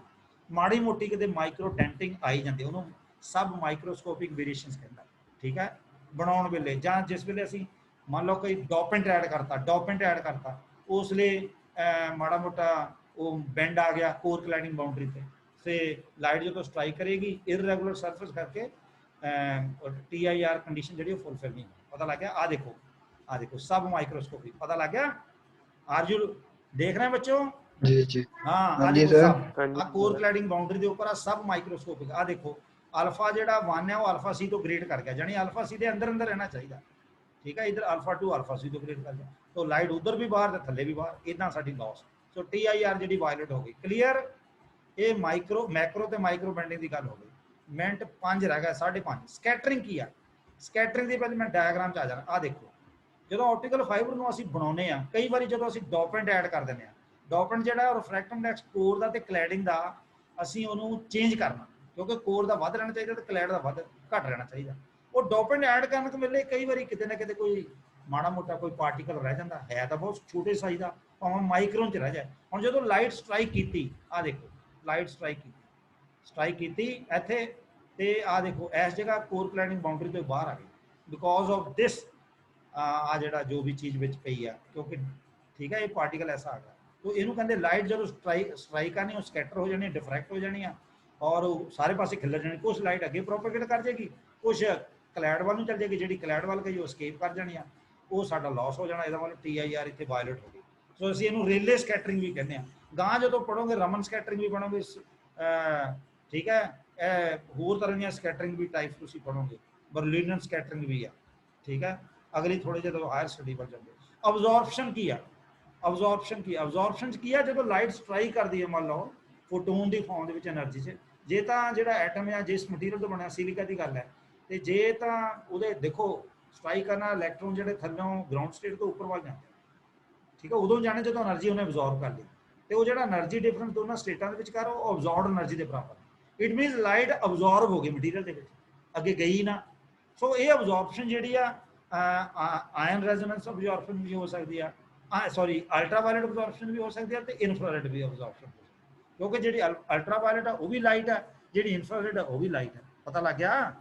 ਮਾੜੀ ਮੋਟੀ ਕਿਤੇ ਮਾਈਕਰੋ ਡੈਂਟਿੰਗ ਆਈ ਜਾਂਦੀ, ਉਹਨੂੰ ਸਬ ਮਾਈਕਰੋਸਕੋਪਿਕ ਵੇਰੀਏਸ਼ਨਸ ਕਹਿੰਦਾ। ਠੀਕ ਹੈ, ਬਣਾਉਣ ਵੇਲੇ ਜਾਂ ਜਿਸ ਵੇਲੇ ਅਸੀਂ ਮੰਨ ਲਓ ਕੋਈ ਡੋਪੈਂਟ ਐਡ ਕਰਤਾ ਉਸ ਲਈ ਮਾੜਾ ਮੋਟਾ ਉਹ ਬੈਂਡ ਆ ਗਿਆ ਕੋਰ ਕਲੈਡਿੰਗ ਬਾਉਂਡਰੀ ਤੇ ਲਾਈਟ ਜਦੋਂ ਸਟ੍ਰਾਈਕ ਕਰੇਗੀ ਇਰਰੈਗੂਲਰ ਸਰਫੇਸ ਕਰਕੇ TIR ਕੰਡੀਸ਼ਨ ਜਿਹੜੀ ਉਹ ਫੁੱਲਫਿਲ ਨਹੀਂ ਹੋਣੀ। पता लग गया? आ देखो सब माइक्रोस्कोपिक। पता लग गया? आर यू देख रहे हैं बच्चों? जी जी हाँ, हाँ आ जी देखो सर। सब आ कोर क्लैडिंग बाउंड्री ਦੇ ਉੱਪਰ ਆ सब माइक्रोस्कोपिक। आ देखो अल्फा ਜਿਹੜਾ 1 ਹੈ ਉਹ अल्फा C ਤੋਂ ਗ੍ਰੇਡ ਕਰ ਗਿਆ, ਜਾਨੀ अल्फा C ਦੇ ਅੰਦਰ ਰਹਿਣਾ ਚਾਹੀਦਾ। ठीक है, इधर अल्फा 2 अल्फा C तो ग्रेड कर दिया तो लाइट उधर भी बाहर ते थल्ले भी बाहर, इतना साडी लॉस। सो TIR ਜਿਹੜੀ वायलेट हो गई। क्लीयर? ये माइक्रो मैक्रो ते माइक्रो बेंडिंग की गल हो गई। मिनट 5 रह गया, 5.5। ਸਕੈਟਰਿੰਗ ਕੀ ਆ? ਸਕੈਟਰਿੰਗ ਦੀ ਪਹਿਲੇ ਮੈਂ ਡਾਇਗਰਾਮ ਚ ਆ ਜਾਣਾ। ਆ ਦੇਖੋ ਜਦੋਂ ਆਪਟੀਕਲ ਫਾਈਬਰ ਨੂੰ ਅਸੀਂ ਬਣਾਉਨੇ ਆ, ਕਈ ਵਾਰੀ ਜਦੋਂ ਅਸੀਂ ਡੋਪੈਂਟ ਐਡ ਕਰ ਦਿੰਦੇ ਆ, ਡੋਪੈਂਟ ਜਿਹੜਾ ਰਿਫਰੈਕਟਿਵ ਇੰਡੈਕਸ ਕੋਰ ਦਾ ਤੇ ਕਲੈਡਿੰਗ ਦਾ ਅਸੀਂ ਉਹਨੂੰ ਚੇਂਜ ਕਰਨਾ, ਕਿਉਂਕਿ ਕੋਰ ਦਾ ਵੱਧ ਰਹਿਣਾ ਚਾਹੀਦਾ ਤੇ ਕਲੈਡ ਦਾ ਘੱਟ ਰਹਿਣਾ ਚਾਹੀਦਾ। ਉਹ ਡੋਪੈਂਟ ਐਡ ਕਰਨ ਤੋਂ ਵੇਲੇ ਕਈ ਵਾਰੀ ਕਿਤੇ ਨਾ ਕਿਤੇ ਕੋਈ ਮਾੜਾ ਮੋਟਾ ਕੋਈ ਪਾਰਟੀਕਲ ਰਹਿ ਜਾਂਦਾ, ਹੈ ਤਾਂ ਬਹੁਤ ਛੋਟੇ ਸਾਈਜ਼ ਦਾ, ਭਾਵੇਂ ਮਾਈਕਰੋਨ ਚ ਰਹਿ ਜਾਏ। ਹੁਣ ਜਦੋਂ ਲਾਈਟ ਸਟ੍ਰਾਈਕ ਕੀਤੀ, ਆ ਦੇਖੋ ਲਾਈਟ ਸਟ੍ਰਾਈਕ ਕੀਤੀ ਇੱਥੇ ਤੇ ਆ ਦੇਖੋ ਇਸ ਜਗ੍ਹਾ ਕੋਰ ਕਲੈਡਿੰਗ ਬਾਉਂਡਰੀ ਤੋਂ ਬਾਹਰ ਆ ਗਈ ਬਿਕੋਜ਼ ਆਫ ਦਿਸ ਆ ਜਿਹੜਾ ਜੋ ਵੀ ਚੀਜ਼ ਵਿੱਚ ਪਈ ਆ, ਕਿਉਂਕਿ ਠੀਕ ਹੈ ਇਹ ਪਾਰਟੀਕਲ ਐਸਾ ਆ ਗਿਆ। तो ਇਹਨੂੰ ਕਹਿੰਦੇ ਲਾਈਟ ਜਦੋਂ ਸਟ੍ਰਾਈਕ ਕਰਨੀ ਉਹ ਸਕੈਟਰ ਹੋ ਜਾਣੀ, ਡਿਫਰੈਕਟ ਹੋ ਜਾਣੀ ਆ ਔਰ ਉਹ ਸਾਰੇ ਪਾਸੇ ਖਿਲਰ ਜਾਣੀ। ਕੁਛ ਲਾਈਟ ਅੱਗੇ ਪ੍ਰੋਪਗੇਟ ਕਰ ਜਾਏਗੀ, ਕੁਛ ਕਲੈਡ ਵੱਲ ਨੂੰ ਚੱਲ ਜਾਏਗੀ, ਜਿਹੜੀ ਕਲੈਡ ਵੱਲ ਗਈ ਉਹ escape ਕਰ ਜਾਣੀ ਆ, ਉਹ ਸਾਡਾ ਲਾਸ ਹੋ ਜਾਣਾ। ਇਹਦਾ ਮਤਲਬ TIR ਇੱਥੇ ਵਾਇਲੇਟ ਹੋ ਗਈ। ਸੋ ਅਸੀਂ ਇਹਨੂੰ ਰੇਲੇ ਸਕੈਟਰਿੰਗ ਵੀ ਕਹਿੰਦੇ ਆ। ਗਾਂ ਜਦੋਂ ਪੜੋਗੇ ਰਮਨ ਸਕੈਟਰਿੰਗ ਵੀ ਪੜੋਗੇ, ਠੀਕ ਹੈ, ਹੋਰ ਤਰ੍ਹਾਂ ਦੀਆਂ ਸਕੈਟਰਿੰਗ ਵੀ ਟਾਈਪ ਤੁਸੀਂ ਪੜੋਗੇ, ਬਰਲੀਨਰ ਸਕੈਟਰਿੰਗ ਵੀ ਆ, ਠੀਕ ਹੈ। ਅਗਲੀ ਥੋੜੇ ਜਦੋਂ ਹਾਇਰ ਸਟੱਡੀ ਵੱਲ ਜਾਂਦੇ, ਅਬਜ਼ੌਰਪਸ਼ਨ ਕੀ ਆ, ਅਬਜ਼ੌਰਪਸ਼ਨ ਕੀ, ਅਬਜ਼ੌਰਪਸ਼ਨ ਕੀ ਆ, ਜਦੋਂ ਲਾਈਟ ਸਟ੍ਰਾਈਕ ਕਰਦੀ ਹੈ ਮੰਨ ਲਓ ਫੋਟੋਨ ਦੀ ਫਾਰਮ ਦੇ ਵਿੱਚ એનર્ਜੀ 'ਚ, ਜੇ ਤਾਂ ਜਿਹੜਾ ਐਟਮ ਆ ਜਿਸ ਮਟੀਰੀਅਲ ਤੋਂ ਬਣਿਆ ਸਿਲਿਕਾ ਦੀ ਗੱਲ ਹੈ, ਤੇ ਜੇ ਤਾਂ ਉਹਦੇ ਦੇਖੋ ਸਟ੍ਰਾਈਕ ਕਰਨਾ ਇਲੈਕਟ੍ਰੋਨ ਜਿਹੜੇ ਥੱਲੋਂ ਗਰਾਊਂਡ ਸਟੇਟ ਤੋਂ ਉੱਪਰ ਵੱਲ ਜਾਂਦੇ, ਠੀਕ ਹੈ, ਉਦੋਂ ਜਾਣੇ ਜਦੋਂ એનર્ਜੀ ਉਹਨੇ ਅਬਜ਼ੌਰਬ ਕਰ ਲਈ, ਤੇ ਉਹ ਜਿਹੜਾ એનર્ਜੀ ਡਿਫਰੈਂਸ ਦੋਨਾਂ ਸਟੇਟਾਂ ਦੇ ਵਿਚਕਾਰ ਉਹ ਅਬਜ਼ੌਰਬਡ એનર્ਜੀ ਦੇ ਬਰਾਬਰ, ਇਟ ਮੀਨਸ ਲਾਈਟ ਅਬਜ਼ੌਰਬ ਹੋ ਗਈ ਮਟੀਰੀਅਲ ਦੇ ਵਿੱਚ, ਅੱਗੇ ਗਈ ਨਾ। ਸੋ ਇਹ ਅਬਜ਼ੌਰਪਸ਼ਨ ਜਿਹੜੀ ਆ ਆਇਨ ਰੈਜ਼ੋਨੈਂਸ ਅਬਜ਼ੌਰਪਸ਼ਨ ਵੀ ਹੋ ਸਕਦੀ ਆ, ਸੌਰੀ ਅਲਟਰਾਵਾਇਲਟ ਅਬਜ਼ੌਰਪਸ਼ਨ ਵੀ ਹੋ ਸਕਦੀ ਹੈ, ਤੇ ਇਨਫਰਾਰੈਡ ਵੀ ਅਬਜ਼ੌਰਪਸ਼ਨ, ਕਿਉਂਕਿ ਜਿਹੜੀ ਅਲਟਰਾਵਾਇਲਟ ਆ ਉਹ ਵੀ ਲਾਈਟ ਹੈ, ਜਿਹੜੀ ਇਨਫਰਾਰੈਡ ਆ ਉਹ ਵੀ ਲਾਈਟ ਹੈ, ਪਤਾ ਲੱਗ ਗਿਆ।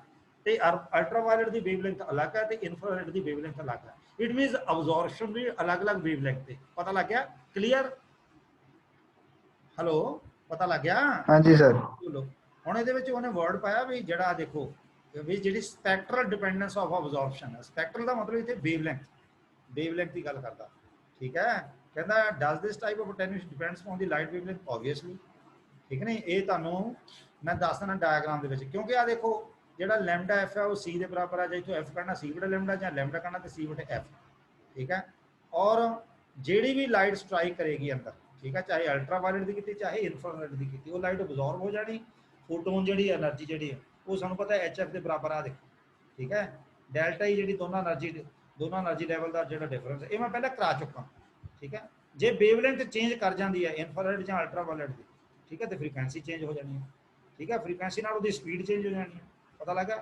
ਤੇ ਅਲਟਰਾਵਾਇਲਟ ਦੀ ਵੇਵਲੈਂਥ ਅਲੱਗ ਹੈ ਤੇ ਇਨਫਰਾਰੈਡ ਦੀ ਵੇਵਲੈਂਥ ਅਲੱਗ ਹੈ, ਇਟ ਮੀਨਸ ਅਬਜ਼ੌਰਪਸ਼ਨ ਵੀ ਅਲੱਗ-ਅਲੱਗ ਵੇਵਲੈਂਥ ਤੇ, ਪਤਾ ਲੱਗ ਗਿਆ, ਕਲੀਅਰ, ਹੈਲੋ, ਪਤਾ ਲੱਗ ਗਿਆ। ਹਾਂਜੀ ਸਰ। ਚਲੋ ਹੁਣ ਇਹਦੇ ਵਿੱਚ ਉਹਨੇ ਵਰਡ ਪਾਇਆ ਵੀ ਜਿਹੜਾ ਦੇਖੋ ਵੀ ਜਿਹੜੀ ਸਪੈਕਟਰਲ ਡਿਪੈਂਡੈਂਸ ਆਫ ਅਬਜ਼ੌਰਪਸ਼ਨ ਹੈ, ਸਪੈਕਟਰਲ ਦਾ ਮਤਲਬ ਇੱਥੇ ਵੇਵਲੈਂਥ, ਵੇਵਲੈਂਥ ਦੀ ਗੱਲ ਕਰਦਾ, ਠੀਕ ਹੈ। ਕਹਿੰਦਾ does this type of attenuation depends on the light wavelength, obviously, ਠੀਕ ਨਹੀਂ। ਇਹ ਤੁਹਾਨੂੰ ਮੈਂ ਦੱਸ ਦਿੰਦਾ ਡਾਇਗਰਾਮ ਦੇ ਵਿੱਚ, ਕਿਉਂਕਿ ਆ ਦੇਖੋ ਜਿਹੜਾ ਲੈਮਡਾ ਐਫ ਹੈ ਉਹ ਸੀ ਦੇ ਬਰਾਬਰ ਆ, ਜੇ ਇੱਥੋਂ ਐਫ ਕਰਨਾ ਸੀ ਬਟਾ ਲੈਮਡਾ, ਜਾਂ ਲੈਮਡਾ ਕਰਨਾ ਤੇ ਸੀ ਬਟੇ ਐਫ, ਠੀਕ ਹੈ। ਔਰ ਜਿਹੜੀ ਵੀ ਲਾਈਟ ਸਟ੍ਰਾਈਕ ਕਰੇਗੀ ਅੰਦਰ, ਠੀਕ ਹੈ, ਚਾਹੇ ਅਲਟਰਾਵਾਇਲਟ ਦੀ ਕੀਤੀ ਚਾਹੇ ਇਨਫਰਾਰੈਡ ਦੀ ਕੀਤੀ, ਉਹ ਲਾਈਟ ਅਬਜ਼ੌਰਬ ਹੋ ਜਾਣੀ, ਫੋਟੋਨ ਜਿਹੜੀ એનર્ਜੀ ਜਿਹੜੀ ਹੈ ਉਹ ਸਾਨੂੰ ਪਤਾ ਐਚ ਐਫ ਦੇ ਬਰਾਬਰ ਆ ਦੇਖੋ, ਠੀਕ ਹੈ। ਡੈਲਟਾ ਹੀ ਜਿਹੜੀ ਦੋਨਾਂ એનર્ਜੀ ਲੈਵਲ ਦਾ ਜਿਹੜਾ ਡਿਫਰੈਂਸ ਇਹ ਮੈਂ ਪਹਿਲਾਂ ਕਰਾ ਚੁੱਕਾ, ਠੀਕ ਹੈ। ਜੇ ਵੇਵਲੈਂਥ ਚੇਂਜ ਕਰ ਜਾਂਦੀ ਹੈ ਇਨਫਰਾਰੈਡ ਜਾਂ ਅਲਟਰਾਵਾਇਲਟ ਦੀ, ਠੀਕ ਹੈ, ਤੇ ਫ੍ਰੀਕੁਐਂਸੀ ਚੇਂਜ ਹੋ ਜਾਣੀ ਹੈ, ਠੀਕ ਹੈ, ਫ੍ਰੀਕੁਐਂਸੀ ਨਾਲ ਉਹਦੀ ਸਪੀਡ ਚੇਂਜ ਹੋ ਜਾਣੀ ਹੈ, ਪਤਾ ਲੱਗਾ।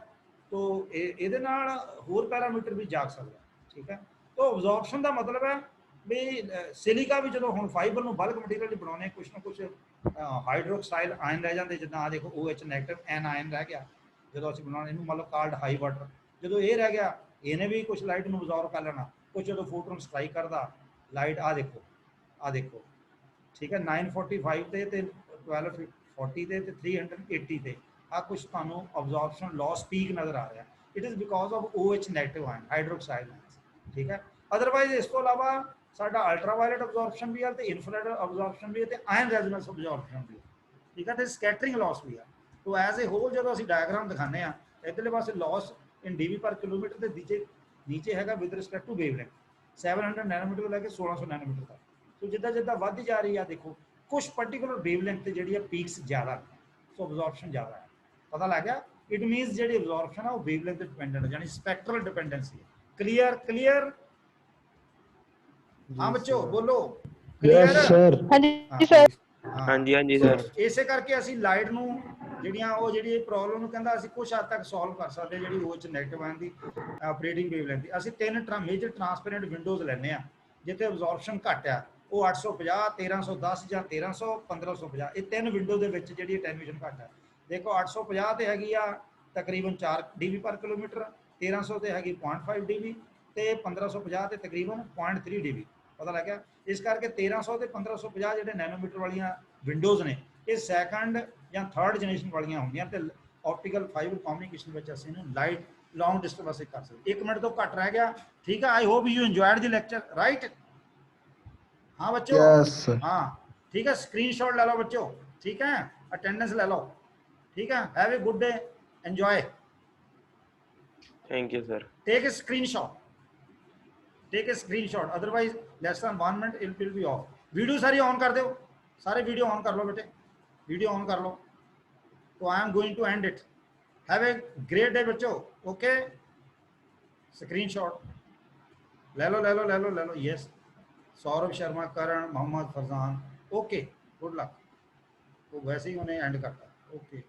ਤੋ ਇਹਦੇ ਨਾਲ ਹੋਰ ਪੈਰਾਮੀਟਰ ਵੀ ਜਾਗ ਸਕਦਾ, ਠੀਕ ਹੈ। ਤੋ ਅਬਜ਼ੌਰਪਸ਼ਨ ਦਾ ਮਤਲਬ ਹੈ ਵੀ ਸਿਲਿਕਾ ਵੀ ਜਦੋਂ ਹੁਣ ਫਾਈਬਰ ਨੂੰ ਬਲਕ ਮਟੀਰੀਅਲ ਲਈ ਬਣਾਉਣੇ, ਕੁਛ ਨਾ ਕੁਛ ਹਾਈਡਰੋਕਸਾਈਡ ਆਇਨ ਰਹਿ ਜਾਂਦੇ, ਜਿੱਦਾਂ ਆ ਦੇਖੋ OH ਨੈਗੇਟਿਵ ਐਨ ਆਇਨ ਰਹਿ ਗਿਆ, ਜਦੋਂ ਅਸੀਂ ਬਣਾਉਣਾ ਇਹਨੂੰ ਮਤਲਬ ਕਾਲਡ ਹਾਈ ਵਾਟਰ, ਜਦੋਂ ਇਹ ਰਹਿ ਗਿਆ ਇਹਨੇ ਵੀ ਕੁਛ ਲਾਈਟ ਨੂੰ ਅਬਜ਼ੌਰਬ ਕਰ ਲੈਣਾ, ਕੁਛ ਜਦੋਂ ਫੋਟੋਨ ਸਟ੍ਰਾਈਕ ਕਰਦਾ ਲਾਈਟ, ਆ ਦੇਖੋ, ਠੀਕ ਹੈ, 945 ਤੇ 1240 ਤੇ 380 ਤੇ ਆ ਕੁਛ ਤੁਹਾਨੂੰ ਅਬਜ਼ੌਰਪਸ਼ਨ ਲਾਸ ਪੀਕ ਨਜ਼ਰ ਆ ਰਿਹਾ, it is because of OH negative ion, hydroxide ion, ਠੀਕ ਹੈ। ਅਦਰਵਾਈਜ਼ ਇਸ ਤੋਂ ਇਲਾਵਾ ਸਾਡਾ ਅਲਟਰਾਵਾਇਲਟ ਅਬਜ਼ੌਰਪਸ਼ਨ ਵੀ ਹੈ ਤੇ ਇਨਫਰਾਰੈਡ ਅਬਜ਼ੌਰਪਸ਼ਨ ਵੀ ਹੈ ਤੇ ਆਇਨ ਰੈਜ਼ੋਨੈਂਸ ਅਬਜ਼ੌਰਪਸ਼ਨ ਵੀ ਹੈ, ਠੀਕ ਹੈ, ਤੇ ਸਕੈਟਰਿੰਗ ਲਾਸ ਵੀ ਹੈ। ਤੋ ਐਜ਼ ਏ ਹੋਲ ਜਦੋਂ ਅਸੀਂ ਡਾਇਗਰਾਮ ਦਿਖਾਉਂਦੇ ਆ, ਇੱਧਰਲੇ ਪਾਸੇ ਲਾਸ ਇਨ ਡੀਵੀ ਪਰ ਕਿਲੋਮੀਟਰ ਤੇ ਨੀਚੇ ਹੈਗਾ with respect to wavelength 700 nanometre ਤੋਂ ਲੈ ਕੇ 1600 ਨੈਨੋਮੀਟਰ ਤੱਕ। ਸੋ ਜਿੱਦਾਂ ਜਿੱਦਾਂ ਵੱਧ ਜਾ ਰਹੀ ਆ ਦੇਖੋ ਕੁਛ ਪਾਰਟਿਕੂਲਰ ਵੇਵਲੈਂਥ ਤੇ ਜਿਹੜੀ ਆ ਪੀਕਸ ਜ਼ਿਆਦਾ, ਸੋ ਅਬਜ਼ੌਰਪਸ਼ਨ ਜ਼ਿਆਦਾ ਹੈ, ਪਤਾ ਲੱਗ ਗਿਆ। ਇਟ ਮੀਨਸ ਜਿਹੜੀ ਅਬਜ਼ੌਰਪਸ਼ਨ ਆ ਉਹ ਵੇਵਲੈਂਥ ਤੇ ਡਿਪੈਂਡੈਂਟ, ਯਾਨੀ ਸਪੈਕਟਰਲ ਡਿਪੈਂਡੈਂਸੀ ਹੈ। ਕਲੀਅਰ हाँ बच्चों बोलो, यस सर। ਹਾਂਜੀ ਸਰ। ਹਾਂਜੀ ਸੋ ਸਰ। ਇਸੇ ਕਰਕੇ ਅਸੀਂ ਲਾਈਟ ਨੂੰ ਜਿਹੜੀਆਂ ਉਹ ਜਿਹੜੀ ਪ੍ਰੋਬਲਮ ਨੂੰ ਕਹਿੰਦਾ ਅਸੀਂ ਕੁਝ ਹੱਦ ਤੱਕ ਸੋਲਵ ਕਰ ਸਕਦੇ, ਜਿਹੜੀ OH ਨੈਗੇਟਿਵ ਆਇਨ ਦੀ ਆਪਰੇਟਿੰਗ ਵੇਵਲੈਂਥ ਦੀ। ਅਸੀਂ ਤਿੰਨ ਮੇਜਰ ਟ੍ਰਾਂਸਪੇਰੈਂਟ ਵਿੰਡੋਜ਼ ਲੈਂਦੇ ਆ ਜਿੱਥੇ ਅਬਜ਼ੌਰਪਸ਼ਨ ਘੱਟ ਆ, ਉਹ 850 1310 ਜਾਂ 1300 1550, ਇਹ ਤਿੰਨ ਵਿੰਡੋ ਦੇ ਵਿੱਚ ਜਿਹੜੀ ਅਟੈਨੂਏਸ਼ਨ ਘੱਟ ਹੈ। ਦੇਖੋ 850 ਤੇ ਹੈਗੀ ਆ ਤਕਰੀਬਨ 4 dB ਪਰ ਕਿਲੋਮੀਟਰ, 1300 ਤੇ ਹੈਗੀ 0.5 dB ਤੇ 1550 ਤੇ ਤਕਰੀਬਨ 0.3 dB, ਪਤਾ ਲੱਗਿਆ। ਇਸ ਕਰਕੇ 1300 ਤੇ 1550 ਜਿਹੜੇ ਨੈਨੋਮੀਟਰ ਵਾਲੀਆਂ ਵਿੰਡੋਜ਼ ਨੇ ਇਹ ਸੈਕੰਡ ਜਾਂ ਥਰਡ ਜਨਰੇਸ਼ਨ ਵਾਲੀਆਂ ਹੁੰਦੀਆਂ, ਤੇ ਆਪਟੀਕਲ ਫਾਈਬਰ ਕਮਿਊਨੀਕੇਸ਼ਨ ਵਿੱਚ ਅਸੀਂ ਇਹਨੂੰ ਲਾਈਟ ਲੌਂਗ ਡਿਸਟੈਂਸ ਵਾਸਤੇ ਕਰ ਸਕਦੇ। 1 ਮਿੰਟ ਤੋਂ ਘੱਟ ਰਹਿ ਗਿਆ, ਠੀਕ ਹੈ। I hope you enjoyed the lecture, right. हाँ बच्चों, यस हाँ ठीक है, स्क्रीनशॉट ले लो बच्चों, ठीक है, अटेंडेंस ले लो, ठीक है। Have a good day, enjoy, thank you sir. Take a screenshot, take a screenshot, otherwise less than 1 minute it will be off. Video सारी ऑन कर दो, सारे वीडियो ऑन कर लो बेटे, वीडियो ऑन कर लो। तो I am going to end it. Have a great day बच्चों, ओके। स्क्रीनशॉट ले लो ले लो ले लो ले लो, yes. Saurabh Sharma, Karan, Mohammad Farzan, okay, good luck. तो वैसे ही उन्हें एंड करता, ओके।